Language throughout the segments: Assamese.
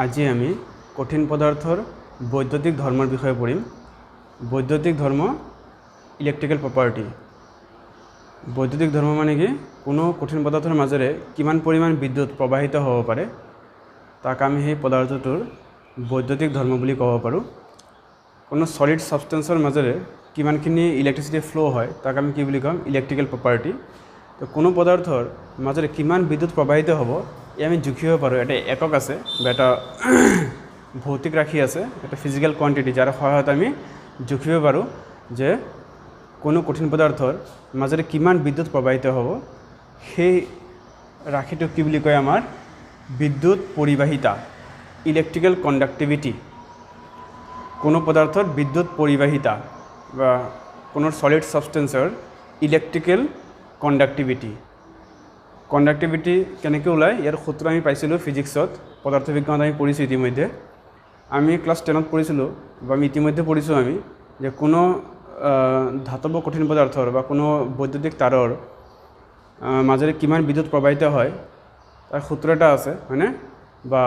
আজি আমি কঠিন পদাर्थৰ বৈদ্যুতিক ধৰ্মৰ বিষয়ে পঢ়িম। বৈদ্যুতিক ধৰ্ম ইলেক্ট্ৰিকেল প্ৰপাৰ্টি। বৈদ্যুতিক ধৰ্ম মানে কি কোনো কঠিন পদাৰ্থৰ মাজেৰে কিমান পৰিমাণ বিদ্যুৎ প্ৰবাহিত হ'ব পাৰে তাক আমি সেই পদাৰ্থটোৰ বৈদ্যুতিক ধৰ্ম বুলি ক'ব পাৰোঁ। কোনো সলিড সাবষ্টেন্সৰ মাজেৰে কিমানখিনি ইলেক্ট্ৰিচিটি ফ্লো হয় তাক আমি কি বুলি ক'ম, ইলেক্ট্ৰিকেল প্ৰপাৰ্টি। তো কোনো পদাৰ্থৰ মাজেৰে কিমান বিদ্যুৎ প্ৰবাহিত হ'ব আমি জুখিব পাৰোঁ। এটা একক আছে বা এটা ভৌতিক ৰাশি আছে, এটা ফিজিক্যাল কোৱান্টিটি, যাৰ সহায়ত আমি জুখিব পাৰোঁ যে কোনো কঠিন পদাৰ্থৰ মাজেৰে কিমান বিদ্যুৎ প্ৰবাহিত হ'ব। সেই ৰাশিটোক কি বুলি কয়, আমাৰ বিদ্যুৎ পৰিবাহিতা, ইলেক্ট্ৰিকেল কণ্ডাক্টিভিটি। কোনো পদাৰ্থৰ বিদ্যুৎ পৰিবাহিতা বা কোনো সলিড সাবষ্টেন্সৰ ইলেক্ট্ৰিকেল কণ্ডাক্টিভিটি। কণ্ডাক্টিভিটি কেনেকৈ ওলায় ইয়াৰ সূত্ৰ আমি পাইছিলোঁ ফিজিক্সত, পদাৰ্থ বিজ্ঞানত আমি পঢ়িছোঁ ইতিমধ্যে। আমি ক্লাছ 10ত পঢ়িছিলোঁ বা আমি ইতিমধ্যে পঢ়িছোঁ আমি যে কোনো ধাতৱ কঠিন পদাৰ্থৰ বা কোনো বৈদ্যুতিক তাৰৰ মাজেৰে কিমান বিদ্যুৎ প্ৰবাহিত হয় তাৰ সূত্ৰ এটা আছে, হয়নে? বা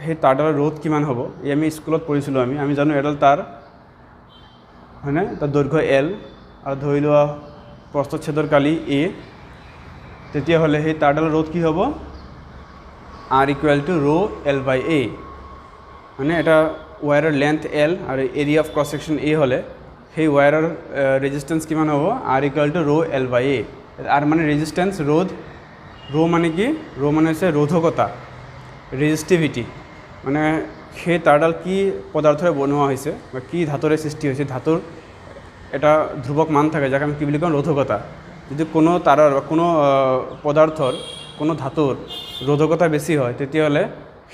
সেই তাৰডালৰ ৰ'দ কিমান হ'ব এই আমি স্কুলত পঢ়িছিলোঁ। আমি জানো এডাল তার, হয়নে, তাৰ দৈৰ্ঘ্য L আৰু ধৰি লোৱা প্ৰস্থচ্ছেদৰ কালি A, তেতিয়াহ'লে সেই তাৰডালৰ ৰ'দ কি হ'ব, R = ρL/A, হয়নে? এটা ৱায়াৰৰ লেন্থ L আৰু area of cross section A হ'লে সেই ৱায়াৰৰ ৰেজিষ্টেন্স কিমান হ'ব, R = ρL/A। R মানে ৰেজিষ্টেন্স, ৰ'দ, ৰৌ মানে কি, ৰৌ মানে হৈছে ৰোধকতা, ৰেজিষ্টিভিটি, মানে সেই তাৰডাল কি পদাৰ্থৰে বনোৱা হৈছে বা কি ধাতুৰে সৃষ্টি হৈছে। ধাতুৰ এটা ধ্ৰুৱক মান থাকে যাক আমি কি বুলি কওঁ, ৰোধকতা। যদি কোনো তাৰৰ বা কোনো পদাৰ্থৰ কোনো ধাতুৰ ৰোধকতা বেছি হয় তেতিয়াহ'লে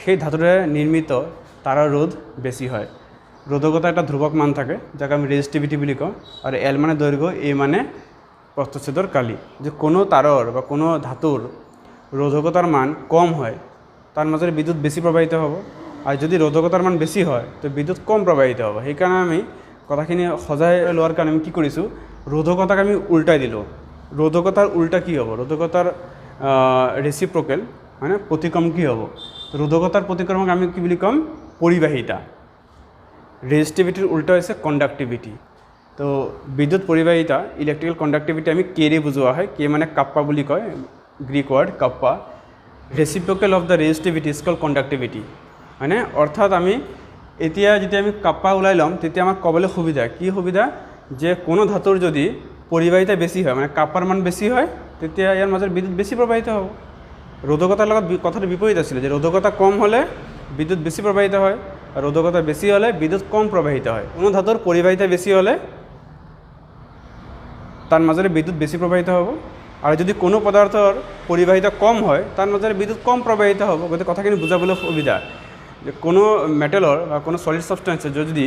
সেই ধাতুৰে নিৰ্মিত তাৰৰ ৰোধ বেছি হয়। ৰোধকতা এটা ধ্ৰুৱক মান থাকে যাক আমি ৰেজিষ্টিভিটি বুলি কওঁ, আৰু L মানে দৈৰ্ঘ্য, A মানে প্ৰস্থচ্ছেদৰ কালি। যে কোনো তাৰৰ বা কোনো ধাতুৰ ৰোধকতাৰ মান কম হয় তাৰ মাজেৰে বিদ্যুৎ বেছি প্ৰবাহিত হ'ব, আৰু যদি ৰোধকতাৰ মান বেছি হয় তো বিদ্যুৎ কম প্ৰবাহিত হ'ব। সেইকাৰণে আমি কথাখিনি সজাই লোৱাৰ কাৰণে আমি কি কৰিছোঁ, ৰোধকতাক আমি উল্টাই দিলোঁ। ৰোধকতাৰ উল্টা কি হ'ব, ৰোধকতাৰ ৰেচিপ্ৰকেল, হয়নে, প্ৰতিক্ৰম কি হ'ব। ৰোধকতাৰ প্ৰতিক্ৰমক আমি কি বুলি ক'ম, পৰিবাহিতা। ৰেজিষ্টিভিটিৰ উল্টা হৈছে কণ্ডাক্টিভিটি। তো বিদ্যুৎ পৰিবাহিতা, ইলেক্ট্ৰিকেল কণ্ডাক্টিভিটি আমি কেৰে বুজোৱা হয়। কে মানে কাপ্পা বুলি কয়, Greek word kappa. Reciprocal of the resistivity is called conductivity, হয়নে? অৰ্থাৎ আমি এতিয়া যেতিয়া আমি কাপ্পা ওলাই ল'ম তেতিয়া আমাক ক'বলৈ সুবিধা, কি সুবিধা, যে কোনো ধাতুৰ যদি পৰিবাহিতা বেছি হয়, মানে কাপ্পাৰ মান বেছি হয়, তেতিয়া ইয়াৰ মাজত বিদ্যুৎ বেছি প্ৰবাহিত হ'ব। ৰোধকতাৰ লগত কথাটো বিপৰীত আছিলে, যে ৰোধকতা কম হ'লে বিদ্যুৎ বেছি প্ৰবাহিত হয়, আৰু ৰোধকতা বেছি হ'লে বিদ্যুৎ কম প্ৰবাহিত হয়। কোনো ধাতুৰ পৰিবাহিতা বেছি হ'লে তাৰ মাজেৰে বিদ্যুৎ বেছি প্ৰবাহিত হ'ব, আৰু যদি কোনো পদাৰ্থৰ পৰিবাহিতা কম হয় তাৰ মাজেৰে বিদ্যুৎ কম প্ৰবাহিত হ'ব। গতিকে কথাখিনি বুজাবলৈ সুবিধা যে কোনো মেটেলৰ বা কোনো সলিড সাবষ্টেন্সৰ যদি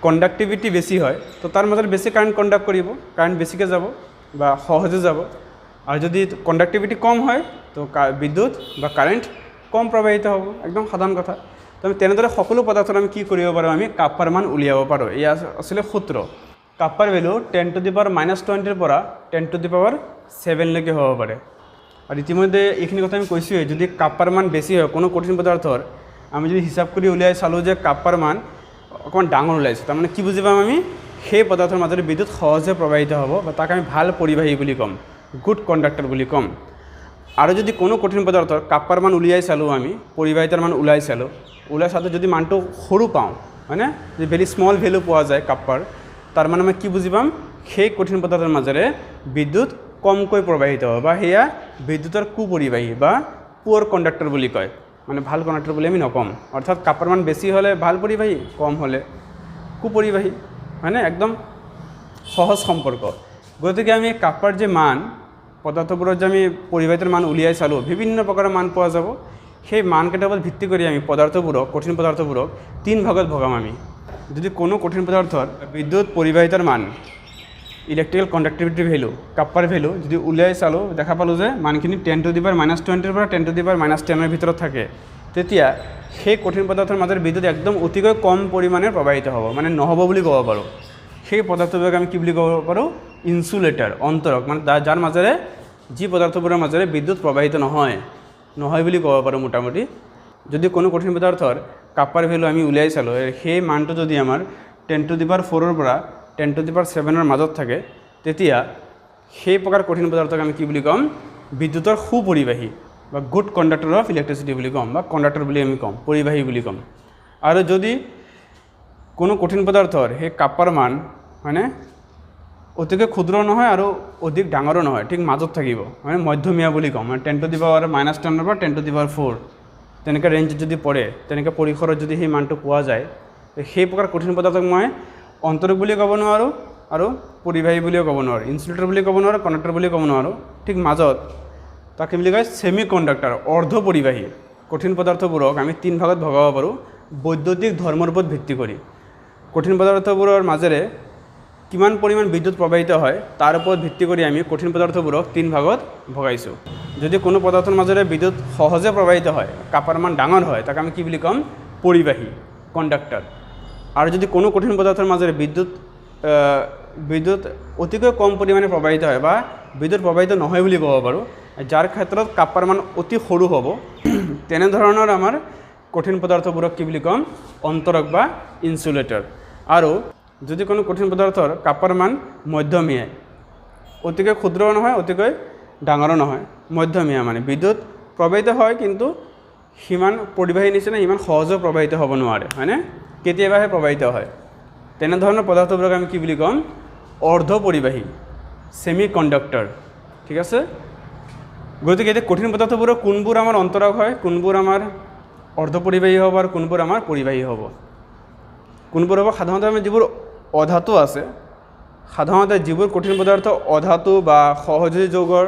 কণ্ডাক্টিভিটি বেছি হয় তো তাৰ মাজত বেছি কাৰেণ্ট কণ্ডাক্ট কৰিব, কাৰেণ্ট বেছিকৈ যাব বা সহজে যাব। আৰু যদি কণ্ডাক্টিভিটি কম হয় তো বিদ্যুৎ বা কাৰেণ্ট কম প্ৰবাহিত হ'ব। একদম সাধাৰণ কথা। তো আমি তেনেদৰে সকলো পদাৰ্থত আমি কি কৰিব পাৰোঁ, আমি কাপ্পাৰ মান উলিয়াব পাৰোঁ। এয়া আছিলে সূত্ৰ। কাপ্পাৰ ভেলু 10⁻⁻20 পৰা 10⁻7 লৈকে হ'ব পাৰে। আৰু ইতিমধ্যে এইখিনি কথা আমি কৈছোঁৱেই, যদি কাপ্পাৰ মান বেছি হয় কোনো কঠিন পদাৰ্থৰ, আমি যদি হিচাপ কৰি উলিয়াই চালোঁ যে কাপ্পাৰ মান অকণমান ডাঙৰ ওলাইছে, তাৰমানে কি বুজি পাম আমি, সেই পদাৰ্থৰ মাজেৰে বিদ্যুৎ সহজে প্ৰবাহিত হ'ব বা তাক আমি ভাল পৰিবাহী বুলি ক'ম, গুড কণ্ডাক্টৰ বুলি ক'ম। আৰু যদি কোনো কঠিন পদাৰ্থৰ কাপ্পাৰ মান উলিয়াই চালোঁ, আমি পৰিবাহিতাৰ মান ওলাই চালোঁ যদি মানটো সৰু পাওঁ, হয়নে, যদি ভেৰি স্মল ভেলু পোৱা যায় কাপ্পাৰ, তাৰ মানে আমি কি বুজি পাম, সেই কঠিন পদাৰ্থৰ মাজেৰে বিদ্যুৎ কমকৈ প্ৰবাহিত হ'ব বা সেয়া বিদ্যুতৰ কুপৰিবাহী বা পুৱাৰ কণ্ডাক্টৰ বুলি কয়, মানে ভাল কণ্ডাক্টৰ বুলি আমি নক'ম। অৰ্থাৎ কাপ্পাৰ মান বেছি হ'লে ভাল পৰিবাহী, কম হ'লে কুপৰিবাহী, হয়নে? একদম সহজ সম্পৰ্ক। গতিকে আমি কাপ্পাৰ যে মান, পদাৰ্থবোৰত যে আমি পৰিবাহিতাৰ মান উলিয়াই চালোঁ, বিভিন্ন প্ৰকাৰৰ মান পোৱা যাব। সেই মানকেইটাৰ ওপৰত ভিত্তি কৰি আমি পদাৰ্থবোৰক, কঠিন পদাৰ্থবোৰক 3 ভাগত ভগাম আমি। যদি কোনো কঠিন পদাৰ্থৰ বিদ্যুৎ পৰিবাহিতাৰ মান, ইলেক্ট্ৰিকেল কণ্ডাক্টিভিটি ভেলু, কাপ্পাৰ ভেলু যদি উলিয়াই চালোঁ, দেখা পালোঁ যে মানখিনি 10⁻⁻20 পৰা 10⁻10 ভিতৰত থাকে, তেতিয়া সেই কঠিন পদাৰ্থৰ মাজেৰে বিদ্যুৎ একদম অতিকৈ কম পৰিমাণে প্ৰবাহিত হ'ব, মানে নহ'ব বুলি ক'ব পাৰোঁ। সেই পদাৰ্থবোৰক আমি কি বুলি ক'ব পাৰোঁ, ইনচুলেটৰ, অন্তৰক, মানে যাৰ মাজেৰে, যি পদাৰ্থবোৰৰ মাজেৰে বিদ্যুৎ প্ৰবাহিত নহয় বুলি ক'ব পাৰোঁ মোটামুটি। যদি কোনো কঠিন পদাৰ্থৰ কাপ্পাৰ ভেলু আমি উলিয়াই চালোঁ, সেই মানটো যদি আমাৰ 10⁴ পৰা 10⁷ মাজত থাকে, তেতিয়া সেই প্ৰকাৰ কঠিন পদাৰ্থক আমি কি বুলি ক'ম? বিদ্যুতৰ সুপৰিবাহী বা গুড কণ্ডাক্টৰ অফ ইলেক্ট্ৰিচিটি বুলি ক'ম, বা কণ্ডাক্টৰ বুলি আমি ক'ম, পৰিবাহী বুলি ক'ম। আৰু যদি কোনো কঠিন পদাৰ্থৰ সেই কাপ্পাৰ মান মানে অতিকৈ ক্ষুদ্ৰ নহয় আৰু অধিক ডাঙৰো নহয়, ঠিক মাজত থাকিব, মানে মধ্যমীয়া বুলি ক'ম, মানে 10⁻⁻ পৰা 10⁴ তেনেকৈ ৰেঞ্জত যদি পৰে, তেনেকৈ পৰিসৰত যদি সেই মানটো পোৱা যায়, সেই প্ৰকাৰ কঠিন পদাৰ্থক মই অন্তৰক বুলি ক'ব নোৱাৰোঁ আৰু পৰিবাহী বুলিও ক'ব নোৱাৰোঁ, ইনচুলেটৰ বুলি ক'ব নোৱাৰোঁ, কণ্ডাক্টৰ বুলি ক'ব নোৱাৰোঁ, ঠিক মাজত তাকে বুলি কয় ছেমি কণ্ডাক্টৰ, অৰ্ধ পৰিবাহী। কঠিন পদাৰ্থবোৰক আমি 3 ভাগত ভগাব পাৰোঁ বৈদ্যুতিক ধৰ্মৰ ওপৰত ভিত্তি কৰি। কঠিন পদাৰ্থবোৰৰ মাজেৰে কিমান পৰিমাণ বিদ্যুৎ প্ৰবাহিত হয় তাৰ ওপৰত ভিত্তি কৰি আমি কঠিন পদাৰ্থবোৰক 3 ভাগত ভগাইছোঁ। যদি কোনো পদাৰ্থৰ মাজেৰে বিদ্যুৎ সহজে প্ৰবাহিত হয়, কাপ্পাৰ মান ডাঙৰ হয়, তাক আমি কি বুলি ক'ম? পৰিবাহী, কণ্ডাক্টৰ। আৰু যদি কোনো কঠিন পদাৰ্থৰ মাজেৰে বিদ্যুৎ অতিকৈ কম পৰিমাণে প্ৰবাহিত হয় বা বিদ্যুৎ প্ৰবাহিত নহয় বুলি ক'ব পাৰোঁ, যাৰ ক্ষেত্ৰত কাপ্পাৰ মান অতি সৰু হ'ব, তেনেধৰণৰ আমাৰ কঠিন পদাৰ্থবোৰক কি বুলি ক'ম? অন্তৰক বা ইনচুলেটৰ। আৰু যদি কোনো কঠিন পদাৰ্থৰ কাপ্পাৰ মান মধ্যমীয়া, অতিকৈ ক্ষুদ্ৰও নহয়, অতিকৈ ডাঙৰো নহয়, মধ্যমীয়া, মানে বিদ্যুৎ প্ৰবাহিত হয় কিন্তু সিমান পৰিবাহীৰ নিচিনা ইমান সহজে প্ৰবাহিত হ'ব নোৱাৰে, হয়নে? কেতিয়াবাহে প্ৰবাহিত হয়, তেনেধৰণৰ পদাৰ্থবোৰক আমি কি বুলি ক'ম? অৰ্ধ পৰিবাহী, ছেমি কণ্ডাক্টৰ। ঠিক আছে? গতিকে এতিয়া কঠিন পদাৰ্থবোৰৰ কোনবোৰ আমাৰ অন্তৰক হয়, কোনবোৰ আমাৰ অৰ্ধ পৰিবাহী হ'ব আৰু কোনবোৰ আমাৰ পৰিবাহী হ'ব? কোনবোৰ হ'ব? সাধাৰণতে আমি যিবোৰ অধাতু আছে, সাধাৰণতে যিবোৰ কঠিন পদাৰ্থ অধাতু বা সহযোজী যৌগৰ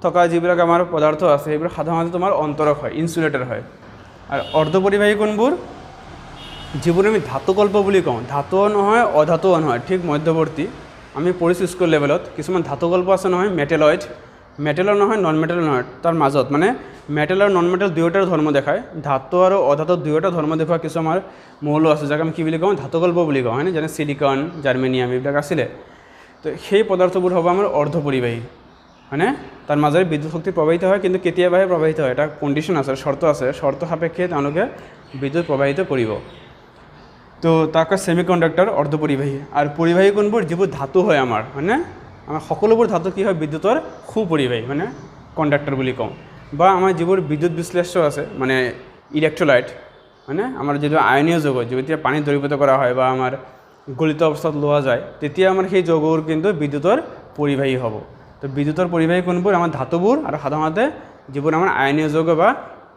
থকা যিবিলাক আমাৰ পদাৰ্থ আছে, সেইবোৰ সাধাৰণতে তোমাৰ অন্তৰক হয়, ইনচুলেটৰ হয়। আৰু অৰ্ধ পৰিবাহী কোনবোৰ? যিবোৰ আমি ধাতুকল্প বুলি কওঁ, ধাতুও নহয় অধাতুও নহয়, ঠিক মধ্যৱৰ্তী। আমি পঢ়িছোঁ স্কুল লেভেলত, কিছুমান ধাতুকল্প আছে নহয়, মেটেলইড, মেটেলৰ নহয় নন মেটেলৰ নহয়, তাৰ মাজত, মানে মেটেল আৰু নন মেটেল দুয়োটাৰ ধৰ্ম দেখায়, ধাতু আৰু অধাতু দুয়োটা ধৰ্ম দেখুওৱা কিছু আমাৰ মৌল আছে, যাক আমি কি বুলি কওঁ? ধাতুকল্প বুলি কওঁ, হয়নে? যেনে চিলিকন, জাৰ্মেনিয়াম এইবিলাক আছিলে। তো সেই পদাৰ্থবোৰ হ'ব আমাৰ অৰ্ধ পৰিবাহী, হয়নে? তাৰ মাজেৰে বিদ্যুৎ শক্তি প্ৰবাহিত হয়, কিন্তু কেতিয়াবাহে প্ৰবাহিত হয়, এটা কণ্ডিশ্যন আছে, শৰ্ত আছে, শৰ্ত সাপেক্ষে তেওঁলোকে বিদ্যুৎ প্ৰবাহিত কৰিব। তো তাক ছেমি কণ্ডাক্টৰ, অৰ্ধ পৰিবাহী। আৰু পৰিবাহী কোনবোৰ? যিবোৰ ধাতু হয় আমাৰ, হয়নে? আমাৰ সকলোবোৰ ধাতু কি হয়? বিদ্যুতৰ সুপৰিবাহী, মানে কণ্ডাক্টৰ বুলি কওঁ। বা আমাৰ যিবোৰ বিদ্যুৎ বিশ্লেষ্য আছে, মানে ইলেক্ট্ৰলাইট, হয়নে? আমাৰ যিটো আয়নীয় যৌগ, যেতিয়া পানীত দ্ৰৱীভূত কৰা হয় বা আমাৰ গলিত অৱস্থাত লোৱা যায়, তেতিয়া আমাৰ সেই যৌগবোৰ কিন্তু বিদ্যুতৰ পৰিবাহী হ'ব। তো বিদ্যুতৰ পৰিবাহী কোনবোৰ? আমাৰ ধাতুবোৰ, আৰু সাধাৰণতে যিবোৰ আমাৰ আয়নীয় যৌগ বা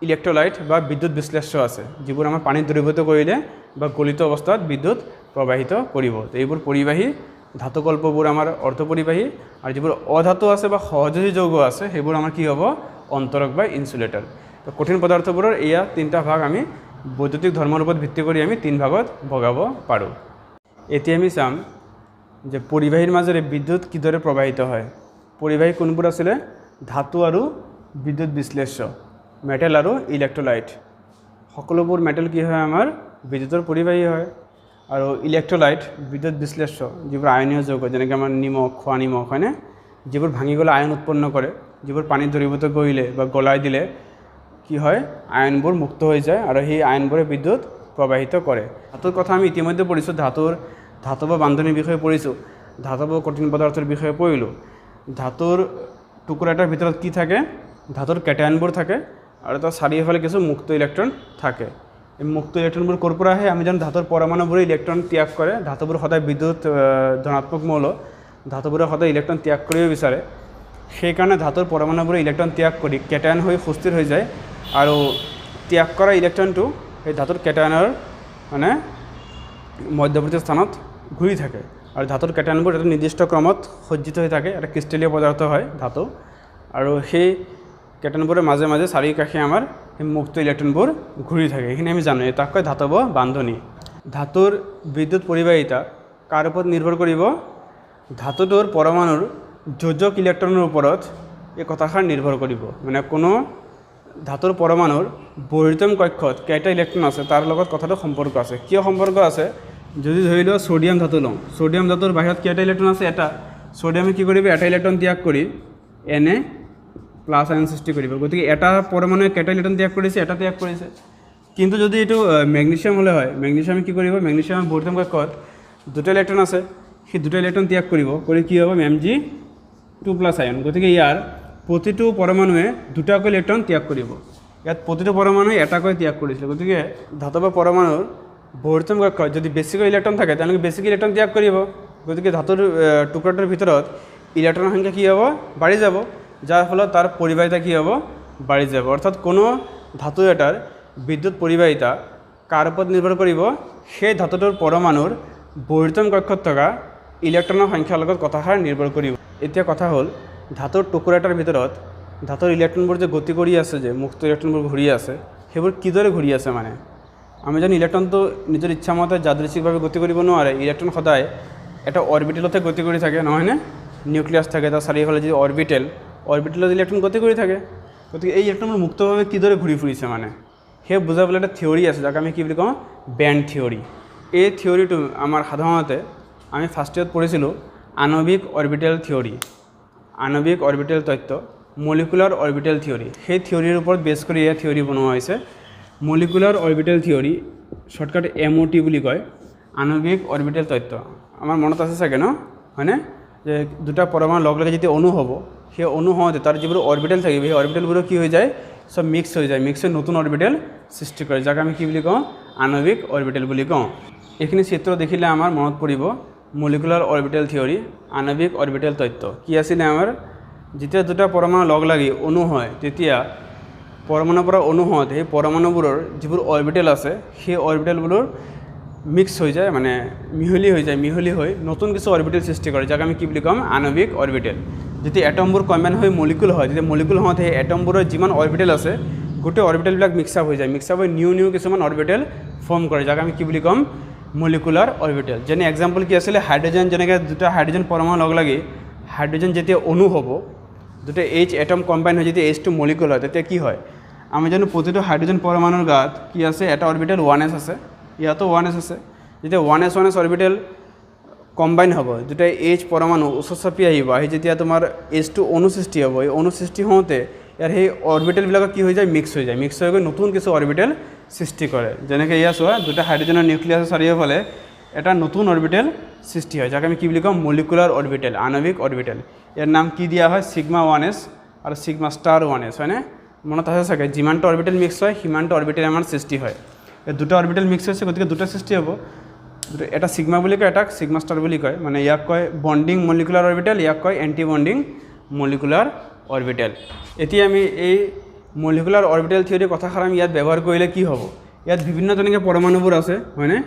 ইলেক্ট্ৰলাইট বা বিদ্যুৎ বিশ্লেষ্য আছে, যিবোৰ আমাৰ পানীত দ্ৰৱীভূত কৰিলে বা গলিত অৱস্থাত বিদ্যুৎ প্ৰবাহিত কৰিব। তো এইবোৰ পৰিবাহী, ধাতুকল্পবোৰ আমাৰ অৰ্ধ পৰিবাহী, আৰু যিবোৰ অধাতু আছে বা সহযোজী যৌগ আছে, সেইবোৰ আমাৰ কি হ'ব? অন্তৰক বা ইনচুলেটৰ। তো কঠিন পদাৰ্থবোৰৰ এয়া 3টা ভাগ আমি বৈদ্যুতিক ধৰ্মৰ ওপৰত ভিত্তি কৰি আমি 3 ভাগত ভগাব পাৰোঁ। এতিয়া আমি চাম যে পৰিবাহীৰ মাজেৰে বিদ্যুৎ কিদৰে প্ৰবাহিত হয়। পৰিবাহী কোনবোৰ আছিলে? ধাতু আৰু বিদ্যুৎ বিশ্লেষ্য, মেটেল আৰু ইলেক্ট্ৰলাইট। সকলোবোৰ মেটেল কি হয়? আমাৰ বিদ্যুতৰ পৰিবাহী হয়। আৰু ইলেক্ট্ৰলাইট বিদ্যুৎ বিশ্লেষ্য, যিবোৰ আয়নীয় যৌগ, যেনেকৈ আমাৰ নিমখ, খোৱা নিমখ, হয়নে? যিবোৰ ভাঙি গ'লে আয়ন উৎপন্ন কৰে, যিবোৰ পানীত দ্ৰৱীভূত কৰিলে বা গলাই দিলে কি হয়? আয়নবোৰ মুক্ত হৈ যায়, আৰু সেই আয়নবোৰে বিদ্যুৎ প্ৰবাহিত কৰে। ধাতুৰ কথা আমি ইতিমধ্যে পঢ়িছোঁ, ধাতৱ বান্ধনিৰ বিষয়ে পঢ়িছোঁ, ধাতৱ কঠিন পদাৰ্থৰ বিষয়ে পঢ়িলোঁ। ধাতুৰ টুকুৰা এটাৰ ভিতৰত কি থাকে? ধাতুৰ কেটায়নবোৰ থাকে, আৰু তাৰ চাৰিওফালে কিছু মুক্ত ইলেক্ট্ৰন থাকে। এই মুক্ত ইলেক্ট্ৰনবোৰ ক'ৰ পৰা আহে? আমি জানো ধাতুৰ পৰমাণুবোৰে ইলেক্ট্ৰন ত্যাগ কৰে, ধাতুবোৰ সদায় বিদ্যুৎ ধনাত্মক মৌল, ধাতুবোৰে সদায় ইলেক্ট্ৰন ত্যাগ কৰিব বিচাৰে। সেইকাৰণে ধাতুৰ পৰমাণুবোৰে ইলেক্ট্ৰন ত্যাগ কৰি কেটায়ন হৈ সুস্থিৰ হৈ যায়, আৰু ত্যাগ কৰা ইলেক্ট্ৰনটো সেই ধাতুৰ কেটায়নৰ মানে মধ্যৱৰ্তী স্থানত ঘূৰি থাকে, আৰু ধাতুৰ কেটায়নবোৰ এটা নিৰ্দিষ্ট ক্ৰমত সজ্জিত হৈ থাকে, এটা ক্ৰিষ্টেলীয় পদাৰ্থ হয় ধাতু, আৰু সেই কেটায়নবোৰৰ মাজে মাজে চাৰিওকাষে আমাৰ সেই মুক্ত ইলেক্ট্ৰনবোৰ ঘূৰি থাকে। এইখিনি আমি জানো, তাক কয় ধাতৱ বান্ধনি। ধাতুৰ বিদ্যুৎ পৰিবাহিতা কাৰ ওপৰত নিৰ্ভৰ কৰিব? ধাতুটোৰ পৰমাণুৰ যোজক ইলেক্ট্ৰনৰ ওপৰত এই কথাষাৰ নিৰ্ভৰ কৰিব। মানে কোনো ধাতুৰ পৰমাণুৰ বহিৰ্তম কক্ষত কেইটা ইলেক্ট্ৰন আছে তাৰ লগত কথাটো সম্পৰ্ক আছে। কিয় সম্পৰ্ক আছে? যদি ধৰি লোৱা ছ'ডিয়াম ধাতু লওঁ, ছ'ডিয়াম ধাতুৰ বাহিৰত কেইটা ইলেক্ট্ৰন আছে? এটা। ছ'ডিয়ামে কি কৰিব? এটা ইলেক্ট্ৰন ত্যাগ কৰি Na+ আয়ন সৃষ্টি কৰিব। গতিকে এটা পৰমাণুৱে কেইটা ইলেক্ট্ৰন ত্যাগ কৰিছে? এটা ত্যাগ কৰিছে। কিন্তু যদি এইটো মেগনেছিয়াম হ'লে হয়, মেগনেছিয়ামে কি কৰিব, মেগনেছিয়ামৰ বৰ্ধিতম কক্ষত দুটা ইলেক্ট্ৰন আছে, সেই দুটা ইলেক্ট্ৰন ত্যাগ কৰিব, কৰি কি হ'ব Mg2+ আয়ন। গতিকে ইয়াৰ প্ৰতিটো পৰমাণুৱে দুটাকৈ ইলেক্ট্ৰন ত্যাগ কৰিব। ইয়াত প্ৰতিটো পৰমাণুৱে এটাকৈ ত্যাগ কৰিছিল। গতিকে ধাতৱ পৰমাণুৰ বৰ্ধিতম কক্ষত যদি বেছিকৈ ইলেক্ট্ৰন থাকে তেওঁলোকে বেছিকৈ ইলেক্ট্ৰন ত্যাগ কৰিব। গতিকে ধাতুৰ টুকুৰাটোৰ ভিতৰত ইলেক্ট্ৰনৰ সংখ্যা কি হ'ব, বাঢ়ি যাব, যাৰ ফলত তাৰ পৰিবাহিতা কি হ'ব, বাঢ়ি যাব। অৰ্থাৎ কোনো ধাতু এটাৰ বিদ্যুৎ পৰিবাহিতা কাৰ ওপৰত নিৰ্ভৰ কৰিব, সেই ধাতুটোৰ পৰমাণুৰ বৰ্ধিতম কক্ষত থকা ইলেক্ট্ৰনৰ সংখ্যাৰ লগত কথাষাৰ নিৰ্ভৰ কৰিব। এতিয়া কথা হ'ল ধাতুৰ টুকুৰা এটাৰ ভিতৰত ধাতুৰ ইলেক্ট্ৰনবোৰ যে গতি কৰি আছে, যে মুক্ত ইলেক্ট্ৰনবোৰ ঘূৰি আছে, সেইবোৰ কিদৰে ঘূৰি আছে মানে আমি জানো ইলেক্ট্ৰনটো নিজৰ ইচ্ছামতে যাদৃচ্ছিকভাৱে গতি কৰিব নোৱাৰে। ইলেক্ট্ৰন সদায় এটা অৰবিটেলতে গতি কৰি থাকে, নহয়নে? নিউক্লিয়াছ থাকে, তাৰ চাৰিওফালে যি অৰবিটেলত ইলেক্ট্ৰন গতি কৰি থাকে। গতিকে এই ইলেক্ট্ৰনবোৰ মুক্তভাৱে কিদৰে ঘূৰি ফুৰিছে মানে সেই বুজাবলৈ এটা থিয়ৰী আছে, যাক আমি কি বুলি কওঁ, বেণ্ড থিয়ৰী। এই থিয়ৰীটো আমাৰ সাধাৰণতে আমি ফাৰ্ষ্ট ইয়াৰত পঢ়িছিলোঁ আণৱিক অৰবিটেল থিয়ৰী, আণৱিক অৰবিটেল তত্ত্ব, মলিকুলাৰ অৰবিটেল থিয়ৰী। সেই থিয়ৰীৰ ওপৰত বেছ কৰি এই থিয়ৰী বনোৱা হৈছে। Molecular orbital theory, shortcut MOT বুলি কয়, আণৱিক অৰবিটেল তত্ত্ব। আমাৰ মনত আছে চাগে ন, হয়নে, যে দুটা পৰমাণু লগ লাগি যেতিয়া অণু হ'ব, সেই অণু হওঁতে তাৰ যিবোৰ অৰবিটেল থাকিব, সেই অৰবিটেলবোৰো কি হৈ যায়, সব মিক্স হৈ যায়, মিক্স হৈ নতুন অৰবিটেল সৃষ্টি কৰে, যাক আমি কি বুলি কওঁ, আণৱিক অৰবিটেল বুলি কওঁ। এইখিনি চিত্ৰ দেখিলে আমাৰ মনত পৰিব মলিকুলাৰ অৰবিটেল থিয়ৰী, আণৱিক অৰবিটেল তত্ত্ব। কি আছিলে আমাৰ, যেতিয়া দুটা পৰমাণু লগ লাগি অণু হয়, তেতিয়া পৰমাণুৰ পৰা অণু হওঁতে সেই পৰমাণুবোৰৰ যিবোৰ অৰবিটেল আছে, সেই অৰবিটেলবোৰৰ মিক্স হৈ যায়, মানে মিহলি হৈ যায়, মিহলি হৈ নতুন কিছু অৰবিটেল সৃষ্টি কৰে, যাক আমি কি বুলি ক'ম, আণৱিক অৰবিটেল। যেতিয়া এটমবোৰ কম্বাইন হৈ মলিকুল হয়, তেতিয়া মলিকুল হওঁতে সেই এটমবোৰৰ যিমান অৰবিটেল আছে, গোটেই অৰবিটেলবিলাক মিক্স আপ হৈ যায়, মিক্স আপ হৈ নিউ কিছুমান অৰবিটেল ফৰ্ম কৰে, যাক আমি কি বুলি ক'ম, মলিকুলাৰ অৰবিটেল। যেনে এক্সাম্পল কি আছিলে, হাইড্ৰজেন, যেনেকৈ দুটা হাইড্ৰজেন পৰমাণু লগ লাগি হাইড্ৰজেন যেতিয়া অণু হ'ব, দুটা এটম কম্বাইন হৈ যেতিয়া H2 মলিকুল হয়, তেতিয়া কি হয়, আমি জানো প্ৰতিটো হাইড্ৰজেন পৰমাণুৰ গাত কি আছে, এটা অৰবিটেল 1s আছে, ইয়াতো 1s আছে। যেতিয়া 1s অৰবিটেল কম্বাইন হ'ব, দুটা H পৰমাণু ওচৰ চাপি আহিব, আহি যেতিয়া তোমাৰ H2 অণু সৃষ্টি হ'ব, এই অণু সৃষ্টি হওঁতে ইয়াৰ সেই অৰবিটেলবিলাকক কি হৈ যায়, মিক্স হৈ যায়, মিক্স হৈ গৈ নতুন কিছু অৰবিটেল সৃষ্টি কৰে। যেনেকৈ এয়া চোৱা, দুটা হাইড্ৰজেনৰ নিউক্লিয়াছৰ চাৰিওফালে এটা নতুন অৰবিটেল সৃষ্টি হয়, যাক আমি কি বুলি কওঁ, মলিকুলাৰ অৰবিটেল, আণৱিক অৰবিটেল। ইয়াৰ নাম কি দিয়া হয়, σ1s আৰু σ*1s, হয়নে? মনত আছে চাগে, যিমানটা অৰবিটেল মিক্স হয় সিমানটা অৰবিটেল আমাৰ সৃষ্টি হয়। এই দুটা অৰবিটেল মিক্স হৈছে, গতিকে দুটা সৃষ্টি হ'ব, এটা সিগমা বুলি কয়, এটাক σ* বুলি কয়, মানে ইয়াক কয় বণ্ডিং মলিকুলাৰ অৰবিটেল, ইয়াক কয় এণ্টি বণ্ডিং মলিকুলাৰ অৰবিটেল। এতিয়া আমি এই মলিকুলাৰ অৰবিটেল থিয়ৰী কথাষাৰ আমি ইয়াত ব্যৱহাৰ কৰিলে কি হ'ব, ইয়াত বিভিন্ন তেনেকৈ পৰমাণুবোৰ আছে, হয়নে,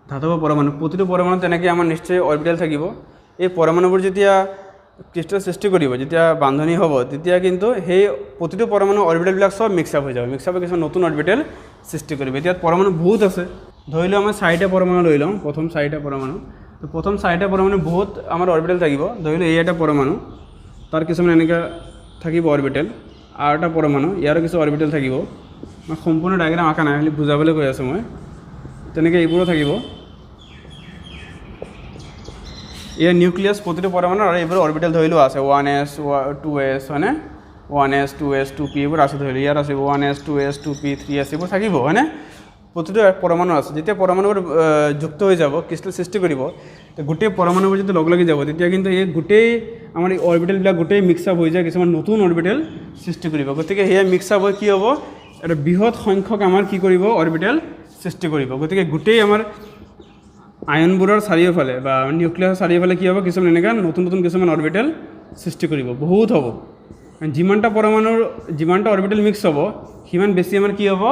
ধাতৱ পৰমাণু, প্ৰতিটো পৰমাণু তেনেকৈ আমাৰ নিশ্চয় অৰবিটেল থাকিব। এই পৰমাণুবোৰ যেতিয়া ক্ৰিষ্টেল সৃষ্টি কৰিব, যেতিয়া বান্ধনি হ'ব, তেতিয়া কিন্তু সেই প্ৰতিটো পৰমাণু অৰবিটেলবিলাক সব মিক্স আপ হৈ যাব, মিক্স আপ হৈ কিছুমান নতুন অৰবিটেল সৃষ্টি কৰিব। এতিয়া পৰমাণু বহুত আছে, ধৰি লওঁ আমাৰ 4টা পৰমাণু লৈ লওঁ, প্ৰথম 4টা পৰমাণু, তো প্ৰথম 4টা পৰমাণু বহুত আমাৰ অৰবিটেল থাকিব। ধৰি লওঁ এই এটা পৰমাণু, তাৰ কিছুমান এনেকৈ থাকিব অৰবিটেল, আৰু এটা পৰমাণু, ইয়াৰো কিছু অৰবিটেল থাকিব। মই সম্পূৰ্ণ ডায়েগ্ৰাম আঁকা নাই, খালি বুজাবলৈ কৈ আছোঁ মই। তেনেকৈ এইবোৰো থাকিব, এয়া নিউক্লিয়াছ প্ৰতিটো পৰমাণু, আৰু এইবোৰ অৰবিটেল ধৰি লোৱা আছে 1s 2s, হয়নে, 1s 2s 2p এইবোৰ আছে, ধৰি লওঁ ইয়াত আছে 1s 2s 2p 3s এইবোৰ থাকিব, হয়নে, প্ৰতিটো পৰমাণু আছে। যেতিয়া পৰমাণুবোৰ যুক্ত হৈ যাব, ক্ৰিষ্টেল সৃষ্টি কৰিব, তো গোটেই পৰমাণুবোৰ যেতিয়া লগ লাগি যাব, তেতিয়া কিন্তু এই গোটেই আমাৰ এই অৰবিটেলবিলাক গোটেই মিক্স আপ হৈ যায়, কিছুমান নতুন অৰবিটেল সৃষ্টি কৰিব। গতিকে সেয়া মিক্স আপ হৈ কি হ'ব, এটা বৃহৎ সংখ্যক আমাৰ কি কৰিব, অৰবিটেল সৃষ্টি কৰিব। গতিকে গোটেই আমাৰ আয়নবোৰৰ চাৰিওফালে বা নিউক্লিয়াছৰ চাৰিওফালে কি হ'ব, কিছুমান এনেকৈ নতুন কিছুমান অৰবিটেল সৃষ্টি কৰিব, বহুত হ'ব। যিমানটা পৰমাণুৰ যিমানটা অৰবিটেল মিক্স হ'ব, সিমান বেছি আমাৰ কি হ'ব,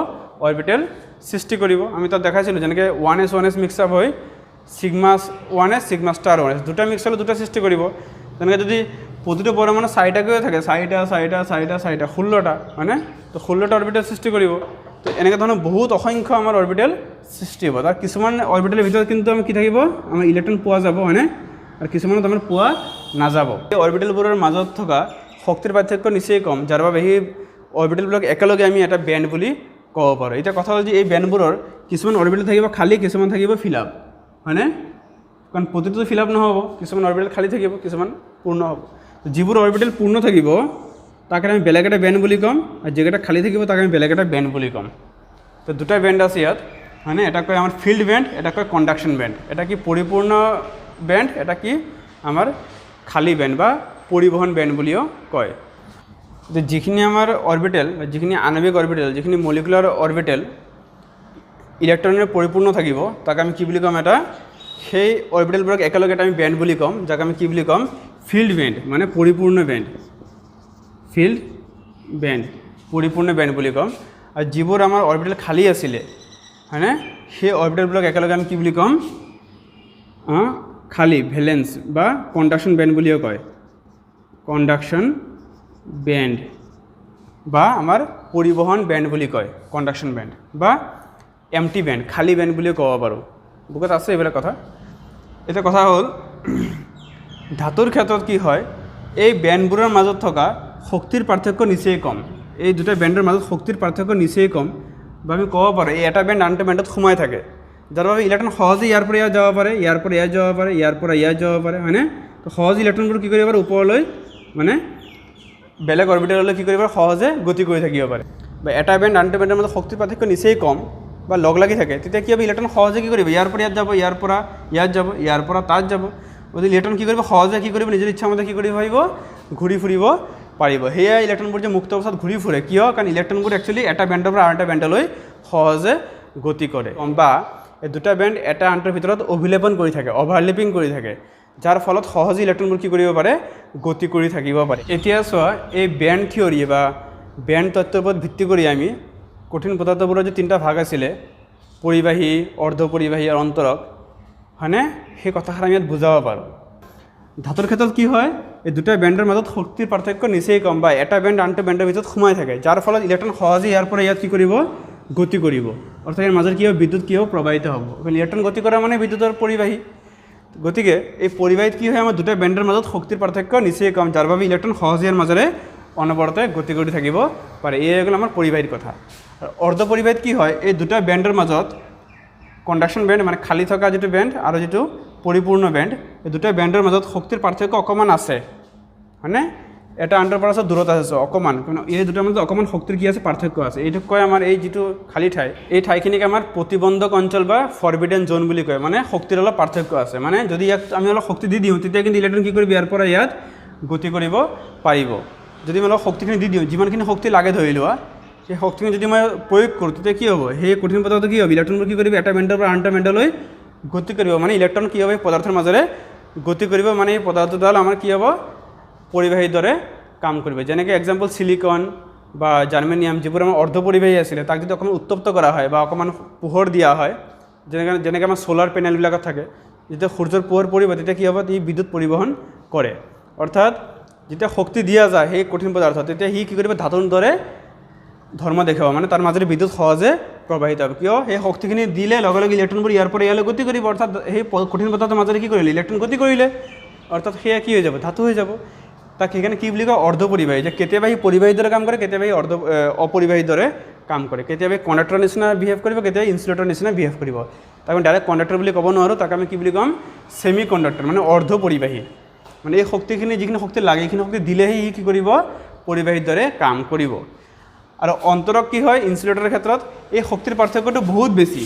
অৰবিটেল সৃষ্টি কৰিব। আমি তাত দেখাইছিলোঁ, যেনেকৈ 1s মিক্স আপ হৈ σ1s σ*1s দুটা মিক্স হ'লে দুটা সৃষ্টি কৰিব। তেনেকৈ যদি প্ৰতিটো পৰমাণু 4টাকৈ থাকে, 4টা 16টা, হয়নে, তো 16টা অৰবিটেল সৃষ্টি কৰিব। তো এনেকৈ ধৰণৰ বহুত অসংখ্য আমাৰ অৰবিটেল সৃষ্টি হ'ব। তাৰ কিছুমান অৰবিটেলৰ ভিতৰত কিন্তু আমি কি থাকিব, আমাৰ ইলেক্ট্ৰন পোৱা যাব, হয়নে, আৰু কিছুমানত আমাৰ পোৱা নাযাব। এই অৰবিটেলবোৰৰ মাজত থকা শক্তিৰ পাৰ্থক্য নিশ্চয় কম, যাৰ বাবে সেই অৰবিটেলবিলাক একেলগে আমি এটা বেণ্ড বুলি ক'ব পাৰোঁ। এতিয়া কথা হ'ল যে এই বেণ্ডবোৰৰ কিছুমান অৰবিটেল থাকিব খালী, কিছুমান থাকিব ফিল আপ, হয়নে, কাৰণ প্ৰতিটো ফিল আপ নহ'ব, কিছুমান অৰবিটেল খালী থাকিব, কিছুমান পূৰ্ণ হ'ব। যিবোৰ অৰবিটেল পূৰ্ণ থাকিব তাক আমি বেলেগ এটা বেণ্ড বুলি ক'ম, আৰু যিকেইটা খালী থাকিব তাক আমি বেলেগ এটা বেণ্ড বুলি ক'ম। তো দুটা বেণ্ড আছে ইয়াত হয়নে, এটা কয় আমাৰ ফিল্ড বেণ্ড, এটা কয় কণ্ডাকশ্যন বেণ্ড। এটা কি পৰিপূৰ্ণ বেণ্ড, এটা কি আমাৰ খালী বেণ্ড বা পৰিবহন বেণ্ড বুলিও কয়। যে যিখিনি আমাৰ অৰবিটেল বা যিখিনি আণৱিক অৰবিটেল, যিখিনি মলিকুলাৰ অৰবিটেল ইলেক্ট্ৰনেৰে পৰিপূৰ্ণ থাকিব তাক আমি কি বুলি ক'ম, এটা সেই অৰবিটেলবোৰক একেলগে এটা আমি বেণ্ড বুলি ক'ম, যাক আমি কি বুলি ক'ম, ফিল্ড বেণ্ড মানে পৰিপূৰ্ণ বেণ্ড, ফিল্ড বেণ্ড পৰিপূৰ্ণ বেণ্ড বুলি ক'ম। আৰু যিবোৰ আমাৰ অৰবিটেল খালী আছিলে হয়নে, সেই অৰবিটেলবোৰক একেলগে আমি কি বুলি ক'ম, খালী ভেলেন্স বা কণ্ডাকশ্যন বেণ্ড বুলিও কয়, কণ্ডাকশ্যন বেণ্ড বা আমাৰ পৰিবহন বেণ্ড বুলি কয়, কণ্ডাকশ্যন বেণ্ড বা এমটি বেণ্ড, খালী বেণ্ড বুলিও ক'ব পাৰোঁ। বুকত আছে এইবিলাক কথা। এতিয়া কথা হ'ল ধাতুৰ ক্ষেত্ৰত কি হয়, এই বেণ্ডবোৰৰ মাজত থকা শক্তিৰ পাৰ্থক্য নিচেই কম। এই দুটা বেণ্ডৰ মাজত শক্তিৰ পাৰ্থক্য নিচেই কম, বা আমি ক'ব পাৰোঁ এই এটা বেণ্ড আন এটা বেণ্ডত সোমাই থাকে, যাৰ বাবে ইলেক্ট্ৰন সহজে ইয়াৰ পৰা ইয়াত যাব পাৰে, ইয়াৰ পৰা ইয়াত যাব পাৰে, ইয়াৰ পৰা ইয়াত যাব পাৰে হয়নে। তো সহজ ইলেক্ট্ৰনবোৰ কি কৰিব পাৰে, ওপৰলৈ মানে বেলেগ অৰবিটেললৈ কি কৰিব পাৰে, সহজে গতি কৰি থাকিব পাৰে। বা এটা বেণ্ড আন এটা বেণ্ডৰ মাজত শক্তিৰ পাৰ্থক্য নিচেই কম বা লগ লাগি থাকে, তেতিয়া কি হ'ব, ইলেক্ট্ৰন সহজে কি কৰিব, ইয়াৰ পৰা ইয়াত যাব, ইয়াৰ পৰা ইয়াত যাব, ইয়াৰ পৰা তাত যাব। গতিকে ইলেক্ট্ৰন কি কৰিব, সহজে কি কৰিব, নিজৰ ইচ্ছামতে কি কৰিব পাৰিব, ঘূৰি ফুৰিব পাৰিব। সেয়াই ইলেক্ট্ৰনবোৰ যে মুক্ত অৱস্থাত ঘূৰি ফুৰে, কিয়, কাৰণ ইলেক্ট্ৰনবোৰ একচুৱেলি এটা বেণ্ডৰ পৰা আন এটা বেণ্ডলৈ সহজে গতি কৰে, বা এই দুটা বেণ্ড এটা আনটোৰ ভিতৰত অভিলেপন কৰি থাকে, অভাৰলেপিং কৰি থাকে, যাৰ ফলত সহজে ইলেক্ট্ৰনবোৰ কি কৰিব পাৰে, গতি কৰি থাকিব পাৰে। এতিয়া চোৱা, এই বেণ্ড থিয়ৰী বা বেণ্ড তত্ত্বৰ ওপৰত ভিত্তি কৰি আমি কঠিন পদাৰ্থবোৰৰ যে তিনিটা ভাগ আছিলে, পৰিবাহী, অৰ্ধপৰিবাহী আৰু অন্তৰক হয়নে, সেই কথাষাৰ আমি ইয়াত বুজাব পাৰোঁ। ধাতুৰ ক্ষেত্ৰত কি হয়, এই দুটা বেণ্ডৰ মাজত শক্তিৰ পাৰ্থক্য নিচেই কম, বা এটা বেণ্ড আনটো বেণ্ডৰ ভিতৰত সোমাই থাকে, যাৰ ফলত ইলেক্ট্ৰন সহজে ইয়াৰ পৰা ইয়াত কি কৰিব, গতি কৰিব। অৰ্থাৎ ইয়াৰ মাজত কি হ'ব, বিদ্যুৎ কি হ'ব, প্ৰবাহিত হ'ব। ইলেক্ট্ৰন গতি কৰা মানে বিদ্যুতৰ পৰিবাহী। গতিকে এই পৰিবাহীত কি হয়, আমাৰ দুটা বেণ্ডৰ মাজত শক্তিৰ পাৰ্থক্য নিচেই কম, যাৰ বাবে ইলেক্ট্ৰন সহজে ইয়াৰ মাজেৰে অনবৰতে গতি কৰি থাকিব পাৰে। এই হৈ গ'ল আমাৰ পৰিবাহীৰ কথা। আৰু অৰ্ধপৰিবাহীত কি হয়, এই দুটা বেণ্ডৰ মাজত কণ্ডাকশ্যন বেণ্ড মানে খালী থকা যিটো বেণ্ড আৰু যিটো পৰিপূৰ্ণ বেণ্ড, এই দুটা বেণ্ডৰ মাজত শক্তিৰ পাৰ্থক্য অকণমান আছে হয়নে, এটা আনটোৰ পৰা আছে দূৰত আছে অকণমান, কিন্তু এই দুটাৰ মাজত অকণমান শক্তিৰ কি আছে, পাৰ্থক্য আছে। এইটোক কয় আমাৰ এই যিটো খালী ঠাই, এই ঠাইখিনিক আমাৰ প্ৰতিবন্ধক অঞ্চল বা ফৰবিডেন জ'ন বুলি কয়। মানে শক্তিৰ অলপ পাৰ্থক্য আছে, মানে যদি ইয়াক আমি অলপ শক্তি দি দিওঁ, তেতিয়া কিন্তু ইলেক্ট্ৰন কি কৰিব, ইয়াৰ পৰা ইয়াত গতি কৰিব পাৰিব। যদি মই অলপ শক্তিখিনি দি দিওঁ, যিমানখিনি শক্তি লাগে ধৰি লোৱা, সেই শক্তিখিনি যদি মই প্ৰয়োগ কৰোঁ, তেতিয়া কি হ'ব, সেই কঠিন পদাৰ্থ কি হ'ব, ইলেক্ট্ৰনবোৰ কি কৰিব, এটা বেণ্ডৰ পৰা আন এটা বেণ্ডলৈ গতি কৰিব। মানে ইলেক্ট্ৰন কি হ'ব, এই পদাৰ্থৰ মাজেৰে গতি কৰিব, মানে এই পদাৰ্থডাল আমাৰ কি হ'ব, পৰিবাহীৰ দৰে কাম কৰিব। যেনেকৈ এক্সাম্পল চিলিকন বা জাৰ্মেনিয়াম, যিবোৰ আমাৰ অৰ্ধপৰিবাহী আছিলে, তাক যদি অকণমান উত্তপ্ত কৰা হয় বা অকণমান পোহৰ দিয়া হয়, যেনেকৈ আমাৰ ছ'লাৰ পেনেলবিলাকত থাকে, যেতিয়া সূৰ্যৰ পোহৰ পৰিব তেতিয়া কি হ'ব, ই বিদ্যুৎ পৰিবহণ কৰে। অৰ্থাৎ যেতিয়া শক্তি দিয়া যায় সেই কঠিন পদাৰ্থ, তেতিয়া সি কি কৰিব, ধাতুৰ দৰে ধৰ্ম দেখাব, মানে তাৰ মাজেৰে বিদ্যুৎ সহজে প্ৰবাহিত হ'ব। কিয়, সেই শক্তিখিনি দিলে লগে লগে ইলেক্ট্ৰনবোৰ ইয়াৰ পৰা ইয়ালৈ গতি কৰিব। অৰ্থাৎ সেই কঠিন পদাৰ্থৰ মাজেৰে কি কৰিলে, ইলেক্ট্ৰন গতি কৰিলে, অৰ্থাৎ সেয়া কি হৈ যাব, ধাতু হৈ যাব। তাক সেইকাৰণে কি বুলি কয়, অৰ্ধপৰিবাহী। যে কেতিয়াবা সি পৰিবাহীৰ দৰে কাম কৰে, কেতিয়াবা সি অপৰিবাহীৰ দৰে কাম কৰে, কেতিয়াবা কণ্ডাক্টৰৰ নিচিনা বিহেভ কৰিব, কেতিয়াবা ইনচুলেটৰৰ নিচিনা বিহেভ কৰিব। তাক আমি ডাইৰেক্ট কণ্ডাক্টৰ বুলি ক'ব নোৱাৰোঁ, তাক আমি কি বুলি ক'ম, ছেমি কণ্ডাক্টৰ মানে অৰ্ধপৰিবাহী। মানে এই শক্তিখিনি, যিখিনি শক্তি লাগে সেইখিনি শক্তি দিলেহে সি কি কৰিব, পৰিবাহীৰ দৰে কাম কৰিব। আৰু অন্তৰক কি হয়, ইনচুলেটৰৰ ক্ষেত্ৰত এই শক্তিৰ পাৰ্থক্যটো বহুত বেছি,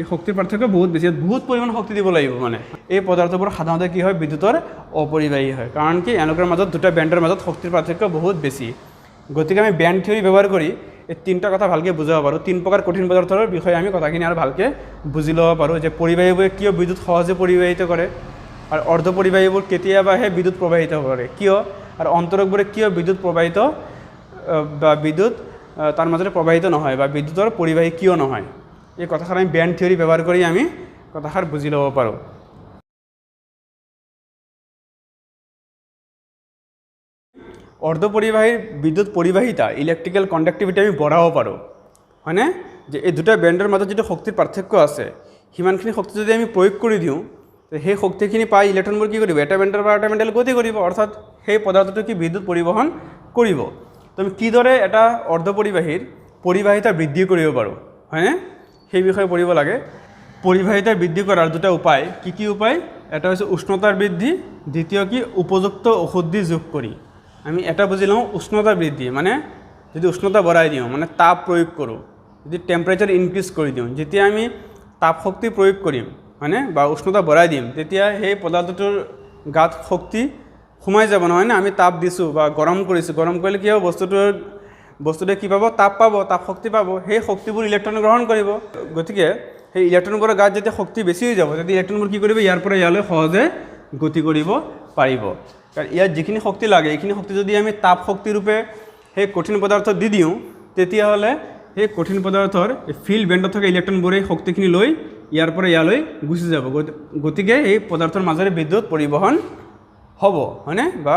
এই শক্তিৰ পাৰ্থক্য বহুত বেছি, বহুত পৰিমাণৰ শক্তি দিব লাগিব। মানে এই পদাৰ্থবোৰ সাধাৰণতে কি হয়, বিদ্যুতৰ অপৰিবাহী হয়, কাৰণ কি এওঁলোকৰ মাজত দুটা বেণ্ডৰ মাজত শক্তিৰ পাৰ্থক্য বহুত বেছি। গতিকে আমি বেণ্ড থিয়ৰী ব্যৱহাৰ কৰি এই তিনিটা কথা ভালকৈ বুজাব পাৰোঁ। তিন প্ৰকাৰ কঠিন পদাৰ্থৰ বিষয়ে আমি কথাখিনি আৰু ভালকৈ বুজি ল'ব পাৰোঁ, যে পৰিবাহীবোৰে কিয় বিদ্যুৎ সহজে পৰিবাহিত কৰে, আৰু অৰ্ধপৰিবাহীবোৰ কেতিয়াবাহে বিদ্যুৎ প্ৰবাহিত কৰে কিয়, আৰু অন্তৰকবোৰে কিয় বিদ্যুৎ প্ৰবাহিত বা বিদ্যুৎ তাৰ মাজতে প্ৰবাহিত নহয়, বা বিদ্যুতৰ পৰিবাহী কিয় নহয়। এই কথাষাৰ আমি বেণ্ড থিয়ৰী ব্যৱহাৰ কৰি আমি কথাষাৰ বুজি ল'ব পাৰোঁ। অৰ্ধপৰিবাহীৰ বিদ্যুৎ পৰিবাহিতা, ইলেক্ট্ৰিকেল কণ্ডাক্টিভিটি আমি বঢ়াব পাৰোঁ হয়নে, যে এই দুটা বেণ্ডৰ মাজত যিটো শক্তিৰ পাৰ্থক্য আছে, সিমানখিনি শক্তি যদি আমি প্ৰয়োগ কৰি দিওঁ, সেই শক্তিখিনি পাই ইলেক্ট্ৰনবোৰ কি কৰিব, এটা বেণ্ডৰ পৰা এটা বেণ্ডলৈ গতি কৰিব, অৰ্থাৎ সেই পদাৰ্থটো কি বিদ্যুৎ পৰিবহণ কৰিব। তো আমি কিদৰে এটা অৰ্ধপৰিবাহীৰ পৰিবাহিতা বৃদ্ধি কৰিব পাৰোঁ হয়নে, সেই বিষয়ে পঢ়িব লাগে। পৰিবাহিতা বৃদ্ধি কৰাৰ দুটা উপায়, কি কি উপায়, এটা হৈছে উষ্ণতাৰ বৃদ্ধি, দ্বিতীয় কি উপযুক্ত ঔষধি যোগ কৰি। আমি এটা বুজি লওঁ, উষ্ণতা বৃদ্ধি মানে যদি উষ্ণতা বঢ়াই দিওঁ, মানে তাপ প্ৰয়োগ কৰোঁ যদি টেম্পাৰেচাৰ ইনক্ৰিজ কৰি দিওঁ, যেতিয়া আমি তাপ শক্তি প্ৰয়োগ কৰিম হয়নে বা উষ্ণতা বঢ়াই দিম, তেতিয়া সেই পদাৰ্থটোৰ গাত শক্তি সোমাই যাব নহয় নে? আমি তাপ দিছোঁ বা গৰম কৰিছোঁ, গৰম কৰিলে কি হ'ব, বস্তুটোৱে কি পাব, তাপ পাব, তাপ শক্তি পাব, সেই শক্তিবোৰ ইলেক্ট্ৰনে গ্ৰহণ কৰিব। গতিকে সেই ইলেক্ট্ৰনবোৰৰ গাত যেতিয়া শক্তি বেছি হৈ যাব, তেতিয়া ইলেক্ট্ৰনবোৰ কি কৰিব, ইয়াৰ পৰা ইয়ালৈ সহজে গতি কৰিব পাৰিব। কাৰণ ইয়াত যিখিনি শক্তি লাগে এইখিনি শক্তি যদি আমি তাপ শক্তিৰূপে সেই কঠিন পদাৰ্থ দি দিওঁ, তেতিয়াহ'লে সেই কঠিন পদাৰ্থৰ ফিল্ড বেণ্ডত থকা ইলেক্ট্ৰনবোৰে শক্তিখিনি লৈ ইয়াৰ পৰা ইয়ালৈ গুচি যাব। গতিকে এই পদাৰ্থৰ মাজেৰে বিদ্যুৎ পৰিবহণ হ'ব হয়নে, বা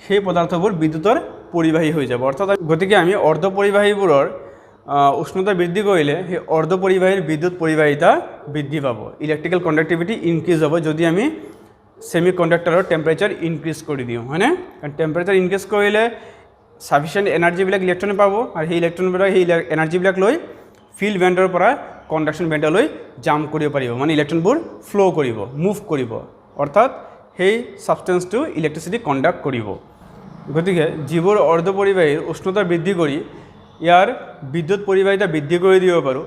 সেই পদাৰ্থবোৰ বিদ্যুতৰ পৰিবাহী হৈ যাব। অৰ্থাৎ গতিকে আমি অৰ্ধ পৰিবাহীবোৰৰ উষ্ণতা বৃদ্ধি কৰিলে সেই অৰ্ধ পৰিবাহীৰ বিদ্যুৎ পৰিবাহিতা বৃদ্ধি পাব, ইলেক্ট্ৰিকেল কণ্ডাক্টিভিটি ইনক্ৰিজ হ'ব যদি আমি সেমি কণ্ডাক্টৰৰ টেম্পাৰেচাৰ ইনক্ৰিজ কৰি দিওঁ হয়নে। কাৰণ টেম্পাৰেচাৰ ইনক্ৰিজ কৰিলে সাফিচিয়েণ্ট এনাৰ্জিবিলাক ইলেক্ট্ৰনে পাব, আৰু সেই ইলেক্ট্ৰনবিলাক সেই এনাৰ্জিবিলাক লৈ ফিল্ড বেণ্ডৰ পৰা কণ্ডাকশ্যন বেণ্ডলৈ জাম্প কৰিব পাৰিব, মানে ইলেক্ট্ৰনবোৰ ফ্ল' কৰিব, মুভ কৰিব, অৰ্থাৎ সেই ছাবষ্টেঞ্চটো ইলেক্ট্ৰিচিটি কণ্ডাক্ট কৰিব। গতিকে যিবোৰ অৰ্ধ পৰিবাহীৰ উষ্ণতা বৃদ্ধি কৰি ইয়াৰ বিদ্যুৎ পৰিবাহিতা বৃদ্ধি কৰি দিব পাৰোঁ,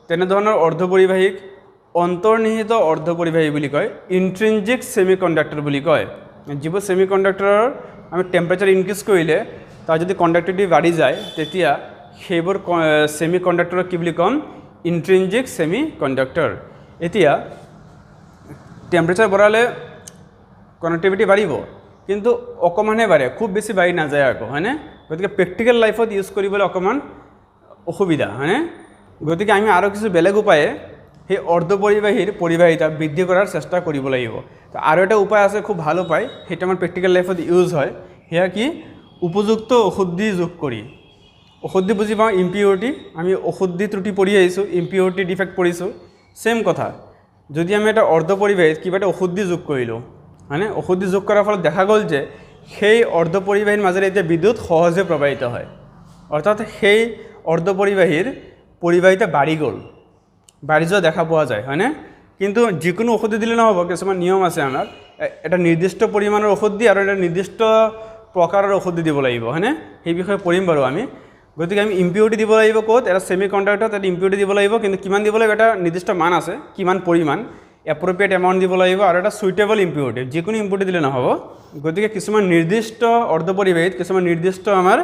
তেনেধৰণৰ অৰ্ধ পৰিবাহীক অন্তৰ্নিহিত অৰ্ধ পৰিবাহী বুলি কয়, ইন্ট্ৰিনজিক ছেমি কণ্ডাক্টৰ বুলি কয়। যিবোৰ ছেমি কণ্ডাক্টৰৰ আমি টেম্পাৰেচাৰ ইনক্ৰিজ কৰিলে তাৰ যদি কণ্ডাক্টিভিটি বাঢ়ি যায়, তেতিয়া সেইবোৰ ছেমি কণ্ডাক্টৰক কি বুলি ক'ম, ইন্ট্ৰিনজিক ছেমি কণ্ডাক্টৰ। এতিয়া টেম্পাৰেচাৰ বঢ়ালে কণ্ডাক্টিভিটি বাঢ়িব, কিন্তু অকণমানহে বাঢ়ে, খুব বেছি বাঢ়ি নাযায় আকৌ হয়নে। গতিকে প্ৰেক্টিকেল লাইফত ইউজ কৰিবলৈ অকণমান অসুবিধা হয়নে। গতিকে আমি আৰু কিছু বেলেগ উপায়ে সেই অৰ্ধ পৰিবাহীৰ পৰিবাহিতা বৃদ্ধি কৰাৰ চেষ্টা কৰিব লাগিব। তো আৰু এটা উপায় আছে, খুব ভাল উপায়, সেইটো আমাৰ প্ৰেক্টিকেল লাইফত ইউজ হয়। সেয়া কি, উপযুক্ত ঔষধি যোগ কৰি। ঔষধি বুজি পাওঁ ইম্পিউৰিটি, আমি ঔষধি ত্ৰুটি পঢ়ি আহিছোঁ, ইম্পিউৰিটি ডিফেক্ট পঢ়িছোঁ। ছেম কথা, যদি আমি এটা অৰ্ধ পৰিবাহীত কিবা এটা ঔষধি যোগ কৰিলোঁ হয়নে, ঔষধি যোগ কৰাৰ ফলত দেখা গ'ল যে সেই অৰ্ধ পৰিবাহীৰ মাজেৰে এতিয়া বিদ্যুৎ সহজে প্ৰবাহিত হয়, অৰ্থাৎ সেই অৰ্ধ পৰিবাহীৰ পৰিবাহিতা বাঢ়ি গ'ল, বাঢ়ি যোৱা দেখা পোৱা যায় হয়নে। কিন্তু যিকোনো ঔষধি দিলে নহ'ব, কিছুমান নিয়ম আছে আমাৰ, এটা নিৰ্দিষ্ট পৰিমাণৰ ঔষধ দি আৰু এটা নিৰ্দিষ্ট প্ৰকাৰৰ ঔষধি দিব লাগিব হয়নে। সেই বিষয়ে পঢ়িম বাৰু আমি। গতিকে আমি ইম্পিউৰিটি দিব লাগিব ক'ত, এটা ছেমি কণ্ডাক্টৰত এটা ইম্পিউৰিটি দিব লাগিব, কিন্তু কিমান দিব লাগিব, এটা নিৰ্দিষ্ট মান আছে, কিমান পৰিমাণ, এপ্ৰপ্ৰিয়েট এমাউণ্ট দিব লাগিব, আৰু এটা সুইটেবল ইম্পিউৰিটি, যিকোনো ইম্পিউৰিটি দিলে নহ'ব। গতিকে কিছুমান নিৰ্দিষ্ট অৰ্ধ পৰিবাহীত কিছুমান নিৰ্দিষ্ট আমাৰ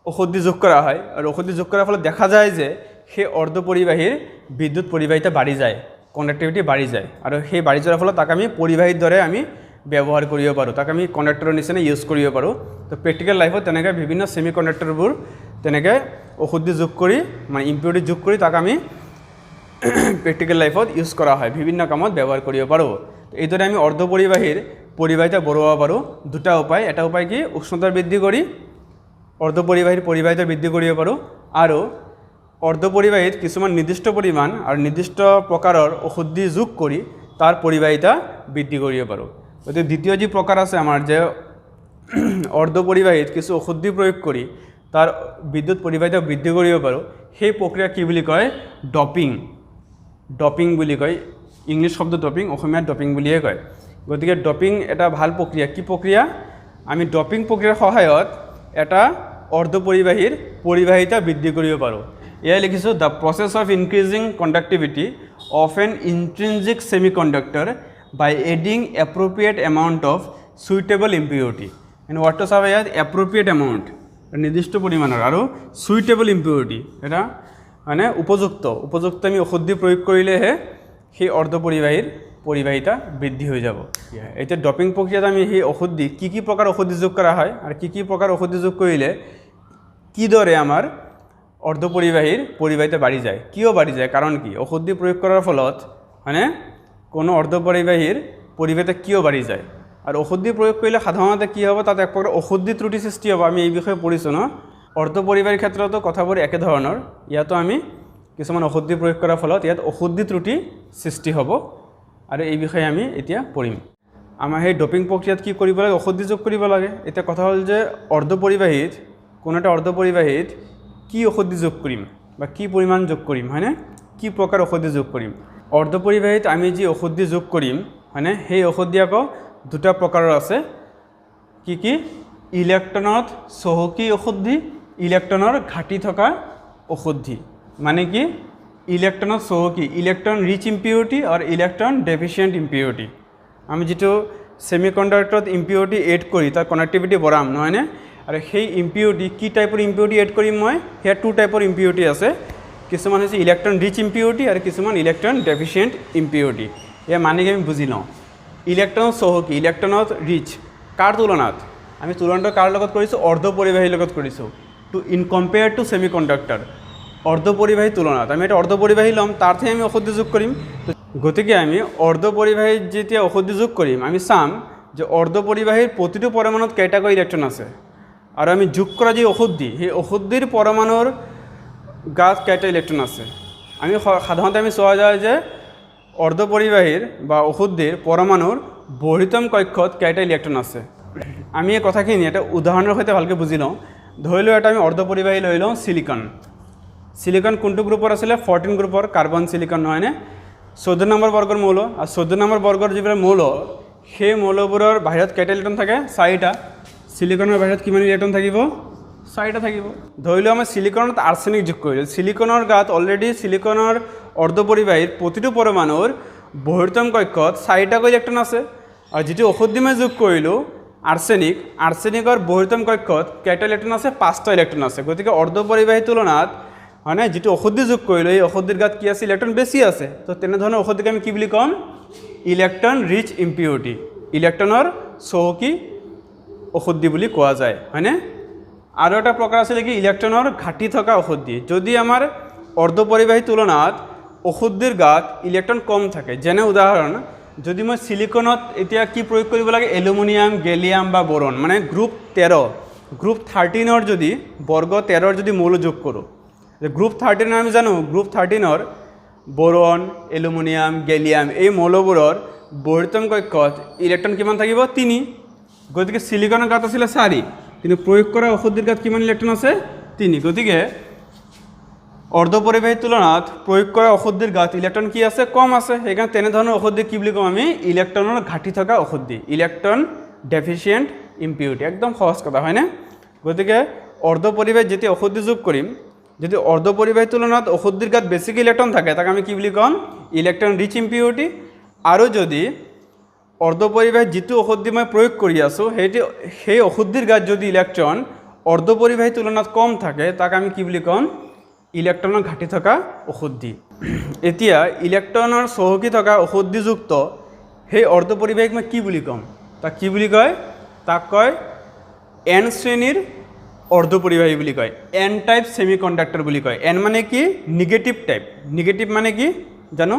ঔষধি যোগ কৰা হয়, আৰু ঔষধি যোগ কৰাৰ ফলত দেখা যায় যে সেই অৰ্ধ পৰিবাহীৰ বিদ্যুৎ পৰিবাহিতা বাঢ়ি যায়, কণ্ডাক্টিভিটি বাঢ়ি যায়, আৰু সেই বাঢ়ি যোৱাৰ ফলত তাক আমি পৰিবাহীৰ দৰে আমি ব্যৱহাৰ কৰিব পাৰোঁ, তাক আমি কণ্ডাক্টৰৰ নিচিনা ইউজ কৰিব পাৰোঁ। তো প্ৰেক্টিকেল লাইফত তেনেকৈ বিভিন্ন ছেমি কণ্ডাক্টৰবোৰ তেনেকৈ ঔষধি যোগ কৰি, মানে ইম্পিউৰিটি যোগ কৰি তাক আমি প্ৰেক্টিকেল লাইফত ইউজ কৰা হয়, বিভিন্ন কামত ব্যৱহাৰ কৰিব পাৰোঁ। এইদৰে আমি অৰ্ধ পৰিবাহীৰ পৰিবাহিতা বঢ়াব পাৰোঁ দুটা উপায়। এটা উপায় কি, উষ্ণতা বৃদ্ধি কৰি অৰ্ধ পৰিবাহীৰ পৰিবাহিতা বৃদ্ধি কৰিব পাৰোঁ, আৰু অৰ্ধ পৰিবাহীত কিছুমান নিৰ্দিষ্ট পৰিমাণ আৰু নিৰ্দিষ্ট প্ৰকাৰৰ ঔষধি যোগ কৰি তাৰ পৰিবাহিতা বৃদ্ধি কৰিব পাৰোঁ। গতিকে দ্বিতীয় যি প্ৰকাৰ আছে আমাৰ, যে অৰ্ধ পৰিবাহীত কিছু ঔষধি প্ৰয়োগ কৰি তাৰ বিদ্যুৎ পৰিবাহিতা বৃদ্ধি কৰিব পাৰোঁ, সেই প্ৰক্ৰিয়া কি বুলি কয়, ডপিং। ডপিং বুলি কয়, ইংলিছ শব্দ ডপিং, অসমীয়াত ডপিং বুলিয়ে কয়। গতিকে ডপিং এটা ভাল প্ৰক্ৰিয়া। কি প্ৰক্ৰিয়া, আমি ডপিং প্ৰক্ৰিয়াৰ সহায়ত এটা অৰ্ধ পৰিবাহীৰ পৰিবাহিতা বৃদ্ধি কৰিব পাৰোঁ। এয়া লিখিছোঁ, the process of increasing conductivity of an intrinsic semiconductor by adding appropriate amount of suitable impurity. And ৱাটটো চাব ইয়াত, এপ্ৰপ্ৰিয়েট এমাউণ্ট নিৰ্দিষ্ট পৰিমাণৰ, আৰু সুইটেবল ইম্পিউৰিটি এটা মানে উপযুক্ত আমি ঔষধি প্ৰয়োগ কৰিলেহে সেই অৰ্ধ পৰিবাহীৰ পৰিবাহিতা বৃদ্ধি হৈ যাব। এতিয়া ডপিং প্ৰক্ৰিয়াত আমি সেই ঔষধি কি প্ৰকাৰ ঔষধি যোগ কৰা হয়, আৰু কি প্ৰকাৰ ঔষধি যোগ কৰিলে কিদৰে আমাৰ অৰ্ধ পৰিবাহীৰ পৰিবাহিতা বাঢ়ি যায়, কিয় বাঢ়ি যায়, কাৰণ কি, ঔষধি প্ৰয়োগ কৰাৰ ফলত মানে কোনো অৰ্ধ পৰিবাহীৰ পৰিবাহিতা কিয় বাঢ়ি যায়, আৰু ঔষধি প্ৰয়োগ কৰিলে সাধাৰণতে কি হ'ব, তাত এক প্ৰকাৰ ঔষধি ত্ৰুটি সৃষ্টি হ'ব। আমি এই বিষয়ে পঢ়িছোঁ ন, অৰ্ধ পৰিবাহীৰ ক্ষেত্ৰতো কথাবোৰ একেধৰণৰ, ইয়াতো আমি কিছুমান ঔষধি প্ৰয়োগ কৰাৰ ফলত ইয়াত ঔষধি ত্ৰুটি সৃষ্টি হ'ব, আৰু এই বিষয়ে আমি এতিয়া পঢ়িম। আমাৰ সেই ডপিং প্ৰক্ৰিয়াত কি কৰিব লাগে, ঔষধি যোগ কৰিব লাগে। এতিয়া কথা হ'ল যে অৰ্ধ পৰিবাহীত, কোনো এটা অৰ্ধ পৰিবাহীত কি ঔষধি যোগ কৰিম বা কি পৰিমাণ যোগ কৰিম হয়নে, কি প্ৰকাৰ ঔষধি যোগ কৰিম। অৰ্ধ পৰিবাহীত আমি যি ঔষধি যোগ কৰিম হয়নে, সেই ঔষধি আকৌ দুটা প্ৰকাৰৰ আছে। কি, ইলেক্ট্ৰনত চহকী ঔষধি, ইলেক্ট্ৰনৰ ঘাটি থকা ঔষধি। মানে কি ইলেকট্ৰনত চহকী ইলেকট্ৰন ৰিচ ইম্পিউৰিটি আৰু ইলেকট্ৰন ডেফিচিয়েণ্ট ইম্পিউৰিটি আমি যেটো সেমিকন্ডাক্টৰত ইম্পিউৰিটি এড কৰি তাৰ কানেক্টিভিটি বঢ়াম নহয়নে আৰু সেই ইম্পিউৰিটি কি টাইপৰ ইম্পিউৰিটি এড কৰিম মই হেয়াৰ টু টাইপৰ ইম্পিউৰিটি আছে কিছুমান হৈছে ইলেকট্ৰন ৰিচ ইম্পিউৰিটি আৰু কিছুমান ইলেকট্ৰন ডেফিচিয়েণ্ট ইম্পিউৰিটি এয়া মানে কি আমি বুজি লওঁ ইলেকট্ৰন চহকী ইলেকট্ৰনত ৰিচ কাৰ তুলনাত আমি তুলনাটো কাৰ লগত কৰিছোঁ অৰ্ধপৰিবাহীৰ লগত কৰিছোঁ two in compare to semiconductor অৰ্ধপৰিবাহী তুলনাত আমি এটা অৰ্ধপৰিবাহী ল'ম তাৰ ঠাইত আমি ঔষধি যোগ কৰিম গতিকে আমি অৰ্ধপৰিবাহীত যেতিয়া ঔষধি যোগ কৰিম আমি চাম যে অৰ্ধপৰিবাহীৰ প্ৰতিটো পৰমাণুত কেইটাকৈ ইলেকট্ৰন আছে আৰু আমি যোগ কৰা যে ঔষধি সেই ঔষধিৰ পৰমাণুৰ গাত কেইটা ইলেকট্ৰন আছে আমি সাধাৰণতে আমি চোৱা যায় যে অৰ্ধপৰিবাহীৰ বা ঔষধিৰ পৰমাণুৰ বহিতম কক্ষত কেইটা ইলেকট্ৰন আছে আমি এই কথাখিনি এটা উদাহৰণৰ সৈতে ভালকৈ বুজি লওঁ ধৰি লওঁ এটা আমি অৰ্ধপৰিবাহী লৈ লওঁ সিলিকন সিলিকন কোনটো গ্ৰুপৰ আছিলে 14 গ্ৰুপৰ কাৰ্বন সিলিকন নহয়নে 14 নম্বৰ বৰ্গৰ মৌল আৰু 14 নম্বৰ বৰ্গৰ যিবোৰ মৌল সেই মৌলবোৰৰ বাহিৰত কেইটা ইলেকট্ৰন থাকে 4টা সিলিকনৰ বাহিৰত কিমান ইলেকট্ৰন থাকিব 4টা থাকিব ধৰি লওঁ আমি সিলিকনত আৰ্ছেনিক যোগ কৰিলোঁ সিলিকনৰ গাত অলৰেডি সিলিকনৰ অৰ্ধপৰিবাহীৰ প্ৰতিটো পৰমাণুৰ বহিৰ্তম কক্ষত 4টাকৈ ইলেকট্ৰন আছে আৰু যিটো ঔষধি মই যোগ কৰিলোঁ আৰ্ছেনিকৰ বহিৰ্তম কক্ষত কেইটা ইলেকট্ৰন আছে 5টা ইলেকট্ৰন আছে গতিকে অৰ্ধপৰিবাহীৰ তুলনাত হয় না যেটো ঔষধি যোগ কৰিলোঁ এই ঔষধিৰ গাত কি আছে ইলেকট্ৰন বেছি আছে তো তেনেধৰণৰ ঔষধিক আমি কি বুলি ক'ম ইলেকট্ৰন ৰিচ ইম্পিউৰিটি ইলেকট্ৰনৰ চহকী ঔষধি বুলি কোৱা যায় হয়নে আৰু এটা প্ৰকাৰ আছে কি ইলেকট্ৰনৰ ঘাটি থকা ঔষধি যদি আমাৰ অৰ্ধপৰিবাহী তুলনাত ঔষধিৰ গাত ইলেকট্ৰন কম থাকে যেনে উদাহৰণ যদি মই সিলিকনত এতিয়া কি প্ৰয়োগ কৰিব লাগে এলুমিনিয়াম গেলিয়াম বা বোৰন মানে গ্ৰুপ 13 গ্ৰুপ 13ৰ যদি বৰ্গ 13ৰ যদি মৌল যোগ কৰোঁ গ্ৰুপ 13 আমি জানো গ্ৰুপ 13ৰ বোৰন এলুমিনিয়াম গেলিয়াম এই মৌলবোৰৰ বহিৰ্তম কক্ষত ইলেকট্ৰন কিমান থাকিব 3 গতিকে সিলিকনৰ গাত আছিল 4 কিন্তু প্ৰয়োগ কৰা ঔষধিৰ গাত কিমান ইলেকট্ৰন আছে 3 গতিকে অৰ্ধপৰিবাহীৰ তুলনাত প্ৰয়োগ কৰা ঔষধিৰ গাত ইলেকট্ৰন কি আছে কম আছে সেইকাৰণে তেনেধৰণৰ ঔষধি কি বুলি কওঁ আমি ইলেকট্ৰনৰ ঘাটি থকা ঔষধি ইলেকট্ৰন ডেফিচিয়েণ্ট ইম্পিউৰিটি একদম সহজ কথা হয়নে গতিকে অৰ্ধপৰিবাহীত যেতিয়া ঔষধি যোগ কৰিম যদি অৰ্ধপৰিবাহীৰ তুলনাত ঔষধিৰ গাত বেছিকৈ ইলেকট্ৰন থাকে তাক আমি কি বুলি ক'ম ইলেকট্ৰন ৰিচ ইম্পিউৰিটি আৰু যদি অৰ্ধপৰিবাহীত যিটো ঔষধি মই প্ৰয়োগ কৰি আছোঁ সেই ঔষধিৰ গাত যদি ইলেকট্ৰন অৰ্ধপৰিবাহীৰ তুলনাত কম থাকে তাক আমি কি বুলি ক'ম ইলেকট্ৰনৰ ঘাটি থকা ঔষধি এতিয়া ইলেকট্ৰনৰ চহকী থকা ঔষধিযুক্ত সেই অৰ্ধপৰিবাহীক মই কি বুলি ক'ম তাক কি বুলি কয় তাক কয় এন শ্ৰেণীৰ অৰ্ধপৰিবাহী বুলি কয় এন টাইপ সেমিকন্ডাক্টৰ বুলি কয় এন মানে কি নিগেটিভ টাইপ নিগেটিভ মানে কি জানো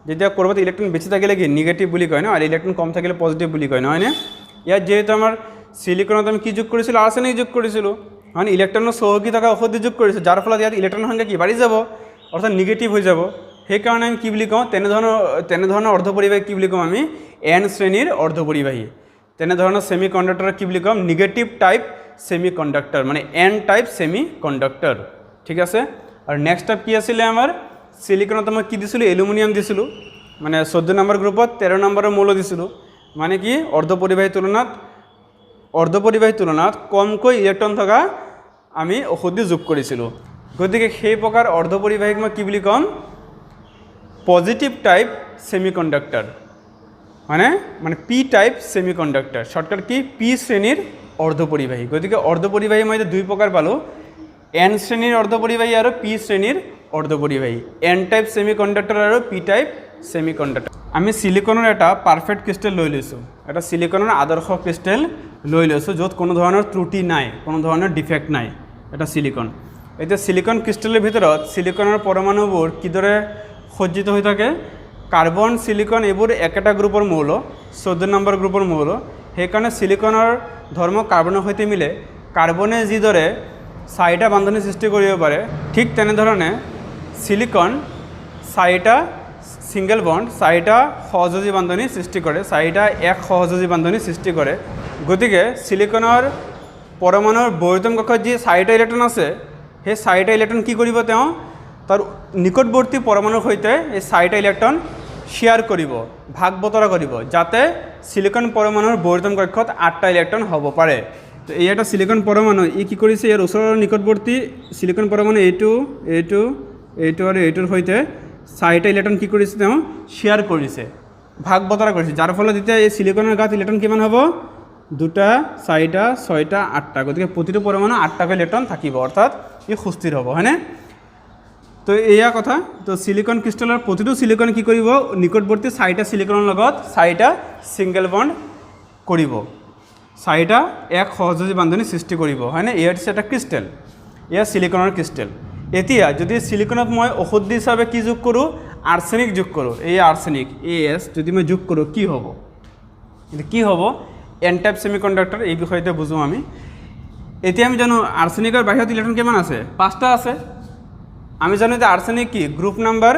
যেতিয়া ক'ৰবাত ইলেকট্ৰন বেছি থাকিলে কি নিগেটিভ বুলি কয় ন আৰু ইলেকট্ৰন কম থাকিলে পজিটিভ বুলি কয় নহয়নে ইয়াত যেহেতু আমাৰ সিলিকনত আমি কি যোগ কৰিছিলোঁ আৰ্ছেনিক যোগ কৰিছিলোঁ মানে ইলেকট্ৰনৰ চহকী থকা ঔষধি যোগ কৰিছোঁ যাৰ ফলত ইয়াত ইলেকট্ৰনৰ সংখ্যা কি বাঢ়ি যাব অৰ্থাৎ নিগেটিভ হৈ যাব সেইকাৰণে আমি কি বুলি কওঁ তেনেধৰণৰ অৰ্ধপৰিবাহী কি বুলি কওঁ আমি এন শ্ৰেণীৰ অৰ্ধপৰিবাহী তেনেধৰণৰ সেমিকন্ডাক্টৰ কি বুলি ক'ম নিগেটিভ টাইপ সেমিকন্ডাক্টৰ মানে এন টাইপ সেমিকন্ডাক্টৰ ঠিক আছে আৰু নেক্সট টাইপ কি আছিলে আমাৰ সিলিকনত মই কি দিছিলোঁ এলুমিনিয়াম দিছিলোঁ মানে 14 নম্বৰ গ্ৰুপত 13 নম্বৰৰ মৌল দিছিলোঁ মানে কি অৰ্ধপৰিবাহীৰ তুলনাত কমকৈ ইলেকট্ৰন থকা আমি ঔষধি যোগ কৰিছিলোঁ গতিকে সেই প্ৰকাৰ অৰ্ধপৰিবাহীক মই কি বুলি ক'ম পজিটিভ টাইপ সেমিকন্ডাক্টৰ মানে পি টাইপ সেমিকন্ডাক্টৰ শৰ্টকাট কি পি শ্ৰেণীৰ অৰ্ধপৰিবাহী গতিকে অৰ্ধপৰিবাহী মই দুই প্ৰকাৰ পালোঁ এন শ্ৰেণীৰ অৰ্ধপৰিবাহী আৰু পি শ্ৰেণীৰ অৰ্ধপৰিবাহী এন টাইপ সেমিকন্ডাক্টৰ আৰু পি টাইপ সেমিকন্ডাক্টৰ আমি সিলিকনৰ এটা পাৰফেক্ট ক্ৰিষ্টেল লৈ লৈছোঁ এটা সিলিকনৰ আদৰ্শ ক্ৰিষ্টেল লৈ লৈছোঁ য'ত কোনো ধৰণৰ ত্ৰুটি নাই কোনো ধৰণৰ ডিফেক্ট নাই এটা সিলিকন এতিয়া সিলিকন ক্ৰিষ্টেলৰ ভিতৰত সিলিকনৰ পৰমাণুবোৰ কিদৰে সজ্জিত হৈ থাকে কাৰ্বন সিলিকন এইবোৰ একেটা গ্ৰুপৰ মৌল 14 নম্বৰ গ্ৰুপৰ মৌল সেইকাৰণে সিলিকনৰ ধৰ্ম কাৰ্বনৰ সৈতে মিলে কাৰ্বনে যিদৰে 4টা বান্ধনি সৃষ্টি কৰিব পাৰে ঠিক তেনেধৰণে সিলিকন 4টা সিঙ্গেল বন্ড 4টা সহযোজী বান্ধনি সৃষ্টি কৰে 4টা এক সহযোজী বান্ধনি সৃষ্টি কৰে গতিকে সিলিকনৰ পৰমাণুৰ বহিৰ্তম কক্ষত যি 4টা ইলেকট্ৰন আছে সেই 4টা ইলেকট্ৰন কি কৰিব তেওঁ তাৰ নিকটৱৰ্তী পৰমাণুৰ সৈতে এই 4টা ইলেকট্ৰন শ্বেয়াৰ কৰিব ভাগ বতৰা কৰিব যাতে সিলিকন পৰমাণুৰ বহিৰ্তম কক্ষত 8টা ইলেকট্ৰন হ'ব পাৰে তো এই এটা সিলিকন পৰমাণু ই কি কৰিছে ইয়াৰ ওচৰৰ নিকটৱৰ্তী সিলিকন পৰমাণু এইটো এইটো আৰু এইটোৰ সৈতে 4টা ইলেক্ট্ৰন কি কৰিছে তেওঁ শ্বেয়াৰ কৰিছে ভাগ বতৰা কৰিছে যাৰ ফলত এতিয়া এই সিলিকনৰ গাত ইলেক্ট্ৰন কিমান হ'ব 2টা 4টা 6টা 8টা গতিকে প্ৰতিটো পৰমাণু 8টাকৈ ইলেক্ট্ৰন থাকিব অৰ্থাৎ ই সুস্থিৰ হ'ব হয়নে তো এয়া কথা তো সিলিকন ক্ৰিস্টালৰ প্ৰতিটো সিলিকন কি কৰিব নিকটৱৰ্তী 4টা সিলিকনৰ লগত 4টা সিঙ্গেল বন্ড কৰিব 4টা এক সহযোগী বান্ধনী সৃষ্টি কৰিব হয়নে এয়া হৈছে এটা ক্ৰিস্টাল এয়া সিলিকনৰ ক্ৰিস্টাল এতিয়া যদি সিলিকনত মই ঔষধ হিচাপে কি যোগ কৰোঁ আৰ্ছেনিক যোগ কৰোঁ এই আৰ্ছেনিক AS যদি মই যোগ কৰোঁ কি হ'ব কি হ'ব এন টাইপ সেমিকন্ডাক্টৰ এই বিষয়তে বুজো আমি এতিয়া আমি জানো আৰ্ছেনিকৰ বাহিৰত ইলেক্ট্ৰন কিমান আছে 5টা আছে আমি জানো যে আৰ্ছেনিক কি গ্ৰুপ নাম্বাৰ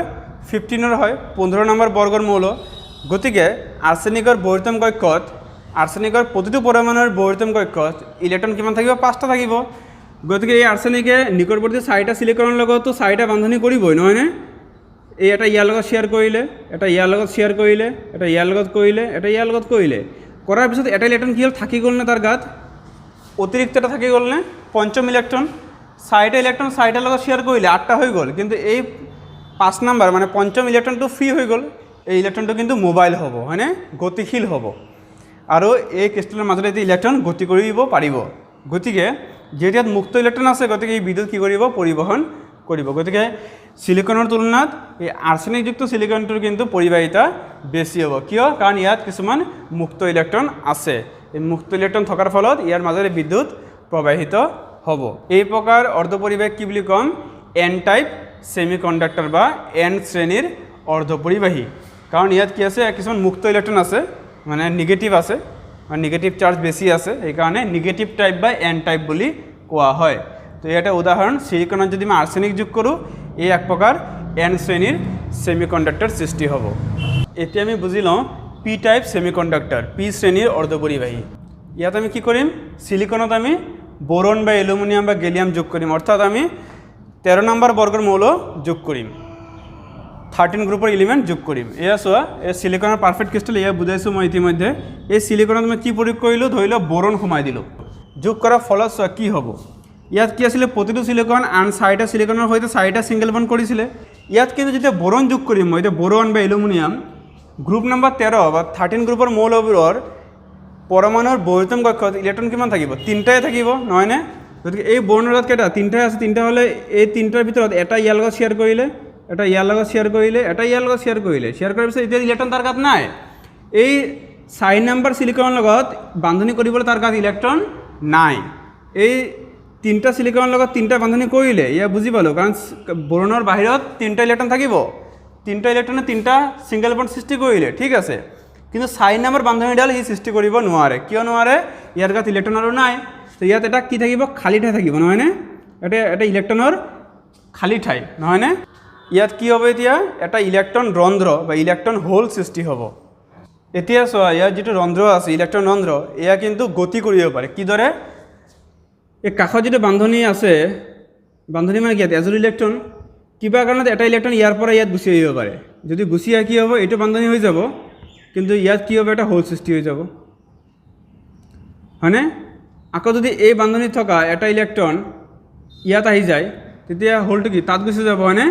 15 হয় 15 নম্বৰ বৰ্গৰ মৌল গতিকে আৰ্ছেনিকৰ বৈৰতম কক্ষত আৰ্ছেনিকৰ প্ৰতিটো পৰমাণুৰ বৈৰতম কক্ষত ইলেক্ট্ৰন কিমান থাকিব 5টা থাকিব গতিকে এই আৰ্ছেনিকে নিকটৱৰ্তী 4টা সিলিকনৰ লগতো 4টা বান্ধনী কৰিবই নহয়নে এই এটা ইয়াৰ লগত শ্বেয়াৰ কৰিলে এটা ইয়াৰ লগত শ্বেয়াৰ কৰিলে এটা ইয়াৰ লগত কৰিলে এটা ইয়াৰ লগত কৰিলে কৰাৰ পিছত এটা ইলেক্ট্ৰন কি হ'ল থাকি গ'ল না তাৰ গাত অতিৰিক্ত এটা থাকি গ'ল নে পঞ্চম ইলেক্ট্ৰন 4টা ইলেক্ট্ৰন 4টাৰ লগত শ্বেয়াৰ কৰিলে 8টা হৈ গ'ল কিন্তু এই 5 নম্বৰ মানে পঞ্চম ইলেক্ট্ৰনটো ফ্ৰী হৈ গ'ল এই ইলেক্ট্ৰনটো কিন্তু মোবাইল হ'ব হয়নে গতিশীল হ'ব আৰু এই ক্ৰিষ্টেলৰ মাজত এই ইলেক্ট্ৰন গতি কৰিব পাৰিব গতিকে যেতিয়াত মুক্ত ইলেক্ট্ৰন আছে গতিকে এই বিদ্যুৎ কি কৰিব পৰিবহন কৰিব গতিকে সিলিকনৰ তুলনাত এই আৰ্ছেনিকযুক্ত সিলিকনটোৰ কিন্তু পৰিবাহিতা বেছি হ'ব কিয় কাৰণ ইয়াত কিছুমান মুক্ত ইলেক্ট্ৰন আছে এই মুক্ত ইলেক্ট্ৰন থকাৰ ফলত ইয়াৰ মাজেৰে বিদ্যুৎ প্ৰবাহিত হ'ব এই প্ৰকাৰ অৰ্ধপৰিবাহী কি বুলি কম এন টাইপ সেমিকন্ডাক্টৰ বা এন শ্ৰেণীৰ অৰ্ধপৰিবাহী কাৰণ ইয়াত কি আছে কিছুমান মুক্ত ইলেক্ট্ৰন আছে মানে নিগেটিভ আছে মানে নিগেটিভ চাৰ্জ বেছি আছে এই কাৰণে নিগেটিভ টাইপ বা এন টাইপ বুলি কোৱা হয় তো এটা উদাহৰণ সিলিকনত যদি মই আৰ্ছেনিক যোগ কৰোঁ এই এক প্ৰকাৰ এন শ্ৰেণীৰ সেমিকন্ডাক্টৰ সৃষ্টি হ'ব এতিয়া আমি বুজি লওঁ পি টাইপ সেমিকন্ডাক্টৰ পি শ্ৰেণীৰ অৰ্ধপৰিবাহী ইয়াত আমি কি কৰিম সিলিকনত আমি বোৰন বা এলুমিনিয়াম বা গেলিয়াম যোগ কৰিম অৰ্থাৎ আমি 13 নম্বৰ বৰ্গৰ মৌল যোগ কৰিম 13 গ্ৰুপৰ এলিমেন্ট যোগ কৰিম এয়া চোৱা এই সিলিকনৰ পাৰফেক্ট ক্ৰিস্টাল এয়া বুজাইছো মই ইতিমধ্যে এই সিলিকনত মই কি প্ৰয়োগ কৰিলো ধৰিলো বোৰন সোমাই দিলো যোগ কৰাৰ ফলত চোৱা কি হ'ব ইয়াত কি আছিল প্ৰতিটো সিলিকন আন 4টা সিলিকনৰ সৈতে 4টা সিঙ্গেল বন্ড কৰিছিলে ইয়াত কিন্তু যেতিয়া বোৰন যোগ কৰিম মই এতিয়া বোৰন বা এলুমিনিয়াম গ্ৰুপ নম্বৰ 13 বা 13 গ্ৰুপৰ মৌলবোৰৰ পৰমাণুৰ বৈৰতম কক্ষত ইলেক্ট্ৰন কিমান থাকিব 3টাই থাকিব নহয়নে গতিকে এই বোৰনৰ লগত কেইটা 3টাই আছে 3টা হলে এই 3টাৰ ভিতৰত এটা ইয়াৰ লগত শ্বেয়াৰ কৰিলে এটা ইয়াৰ লগত শ্বেয়াৰ কৰিলে এটা ইয়াৰ লগত শ্বেয়াৰ কৰিলে শ্বেয়াৰ কৰাৰ পিছত এতিয়া ইলেক্ট্ৰন তাৰ গাত নাই এই 4 নম্বৰ সিলিকনৰ লগত বান্ধনী কৰিবলৈ তাৰ গাত ইলেক্ট্ৰন নাই এই 3টা সিলিকনৰ লগত 3টা বান্ধনী কৰিলে ইয়া বুজি পালো কাৰণ বোৰনৰ বাহিৰত 3টা ইলেক্ট্ৰন থাকিব 3টা ইলেক্ট্ৰনে 3টা সিঙ্গেল বন্ড সৃষ্টি কৰিলে ঠিক আছে কিন্তু 4 নম্বৰ বান্ধনীডাল হি সৃষ্টি কৰিব নোৱাৰে কিয় নোৱাৰে ইয়াৰ গাত ইলেক্ট্ৰন আৰু নাই তো ইয়াত এটা কি থাকিব খালি ঠাই থাকিব নহয়নে এটা ইলেক্ট্ৰনৰ খালি ঠাই নহয়নে ইয়াত কি হ'ব এতিয়া এটা ইলেক্ট্ৰন ৰন্ধ্ৰ বা ইলেক্ট্ৰন হোল সৃষ্টি হ'ব এতিয়া চোৱা ইয়াত যেটো ৰন্ধ্ৰ আছে ইলেক্ট্ৰন ৰন্ধ্ৰ এয়া কিন্তু গতি কৰিব পাৰে কিদৰে এই কাষত যেটো বান্ধনী আছে বান্ধনী মানে কি এজোৰ ইলেক্ট্ৰন কিবা কাৰণত এটা ইলেক্ট্ৰন ইয়াৰ পৰা ইয়াত গুচি আহিব পাৰে যদি গুচি আহি কি হ'ব এইটো বান্ধনী হৈ যাব কিন্তু ইয়াত কি হ'ব এটা হোল সৃষ্টি হৈ যাব হয়নে আকৌ যদি এই বান্ধনীত থকা এটা ইলেক্ট্ৰন ইয়াত আহি যায় তেতিয়া হোলটো কি তাত গুচি যাব হয়নে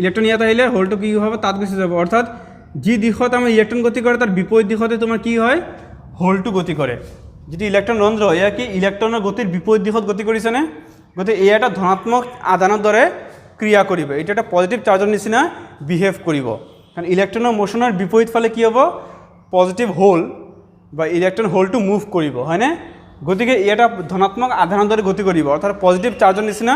ইলেক্ট্ৰন ইয়াত আহিলে হোলটো কি হ'ব তাত গুচি যাব অৰ্থাৎ যি দিশত আমাৰ ইলেক্ট্ৰন গতি কৰে তাৰ বিপৰীত দিশতে তোমাৰ কি হয় হোলটো গতি কৰে যেটি ইলেক্ট্ৰন ৰন্ধ্ৰ এয়া কি ইলেক্ট্ৰনৰ গতিৰ বিপৰীত দিশত গতি কৰিছেনে গতি এই এটা ধনাত্মক আধানৰ দৰে ক্ৰিয়া কৰিব এটা এটা পজিটিভ চাৰ্জৰ নিচিনা বিহেভ কৰিব কাৰণ ইলেক্ট্ৰনৰ মোশনৰ বিপৰীত ফালে কি হ'ব পজিটিভ হোল বা ইলেক্ট্ৰন হোলটো মুভ কৰিব হয়নে গতিকে এটা ধনাত্মক আধানৰ দৰে গতি কৰিব অৰ্থাৎ পজিটিভ চাৰ্জৰ নিচিনা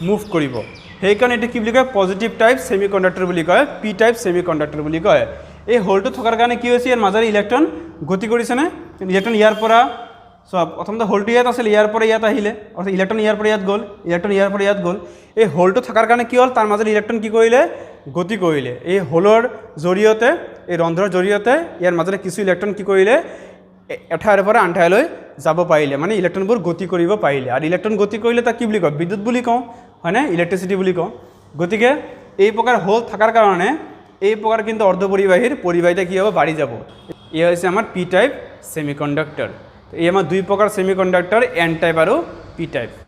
মুভ কৰিব সেইকাৰণে এটা কি বুলি কয় পজিটিভ টাইপ সেমিকন্ডাক্টৰ বুলি কয় পি টাইপ সেমিকন্ডাক্টৰ বুলি কয় এই হোলটো থকাৰ কাৰণে কি হৈছে ইয়াৰ মাজেৰে ইলেক্ট্ৰন গতি কৰিছেনে ইলেক্ট্ৰন ইয়াৰ পৰা সব প্ৰথমতে হোলটো ইয়াত আছিল ইয়াৰ পৰা ইয়াত আহিলে অৰ্থাৎ ইলেক্ট্ৰন ইয়াৰ পৰা ইয়াত গ'ল ইলেক্ট্ৰন ইয়াৰ পৰা ইয়াত গ'ল এই হোলটো থকাৰ কাৰণে কি হ'ল তাৰ মাজেৰে ইলেক্ট্ৰন কি কৰিলে গতি কৰিলে এই হোলৰ জৰিয়তে এই ৰন্ধ্ৰৰ জৰিয়তে ইয়াৰ মাজেৰে কিছু ইলেক্ট্ৰন কি কৰিলে এঠাইৰ পৰা আন ঠাইলৈ যাব পাৰিলে মানে ইলেক্ট্ৰনবোৰ গতি কৰিব পাৰিলে আৰু ইলেক্ট্ৰন গতি কৰিলে তাক কি বুলি কয় বিদ্যুৎ বুলি কওঁ হয়নে ইলেক্ট্ৰিচিটি বুলি কওঁ গতিকে এই প্ৰকাৰ হোল থকাৰ কাৰণে এই প্ৰকাৰ কিন্তু অৰ্ধপৰিবাহীৰ পৰিবাহিতা কি হ'ব বাঢ়ি যাব এয়া হৈছে আমাৰ পি টাইপ সেমিকন্ডাক্টৰ এই আমাৰ দুই প্ৰকাৰ সেমিকন্ডাক্টৰ এন টাইপ আৰু পি টাইপ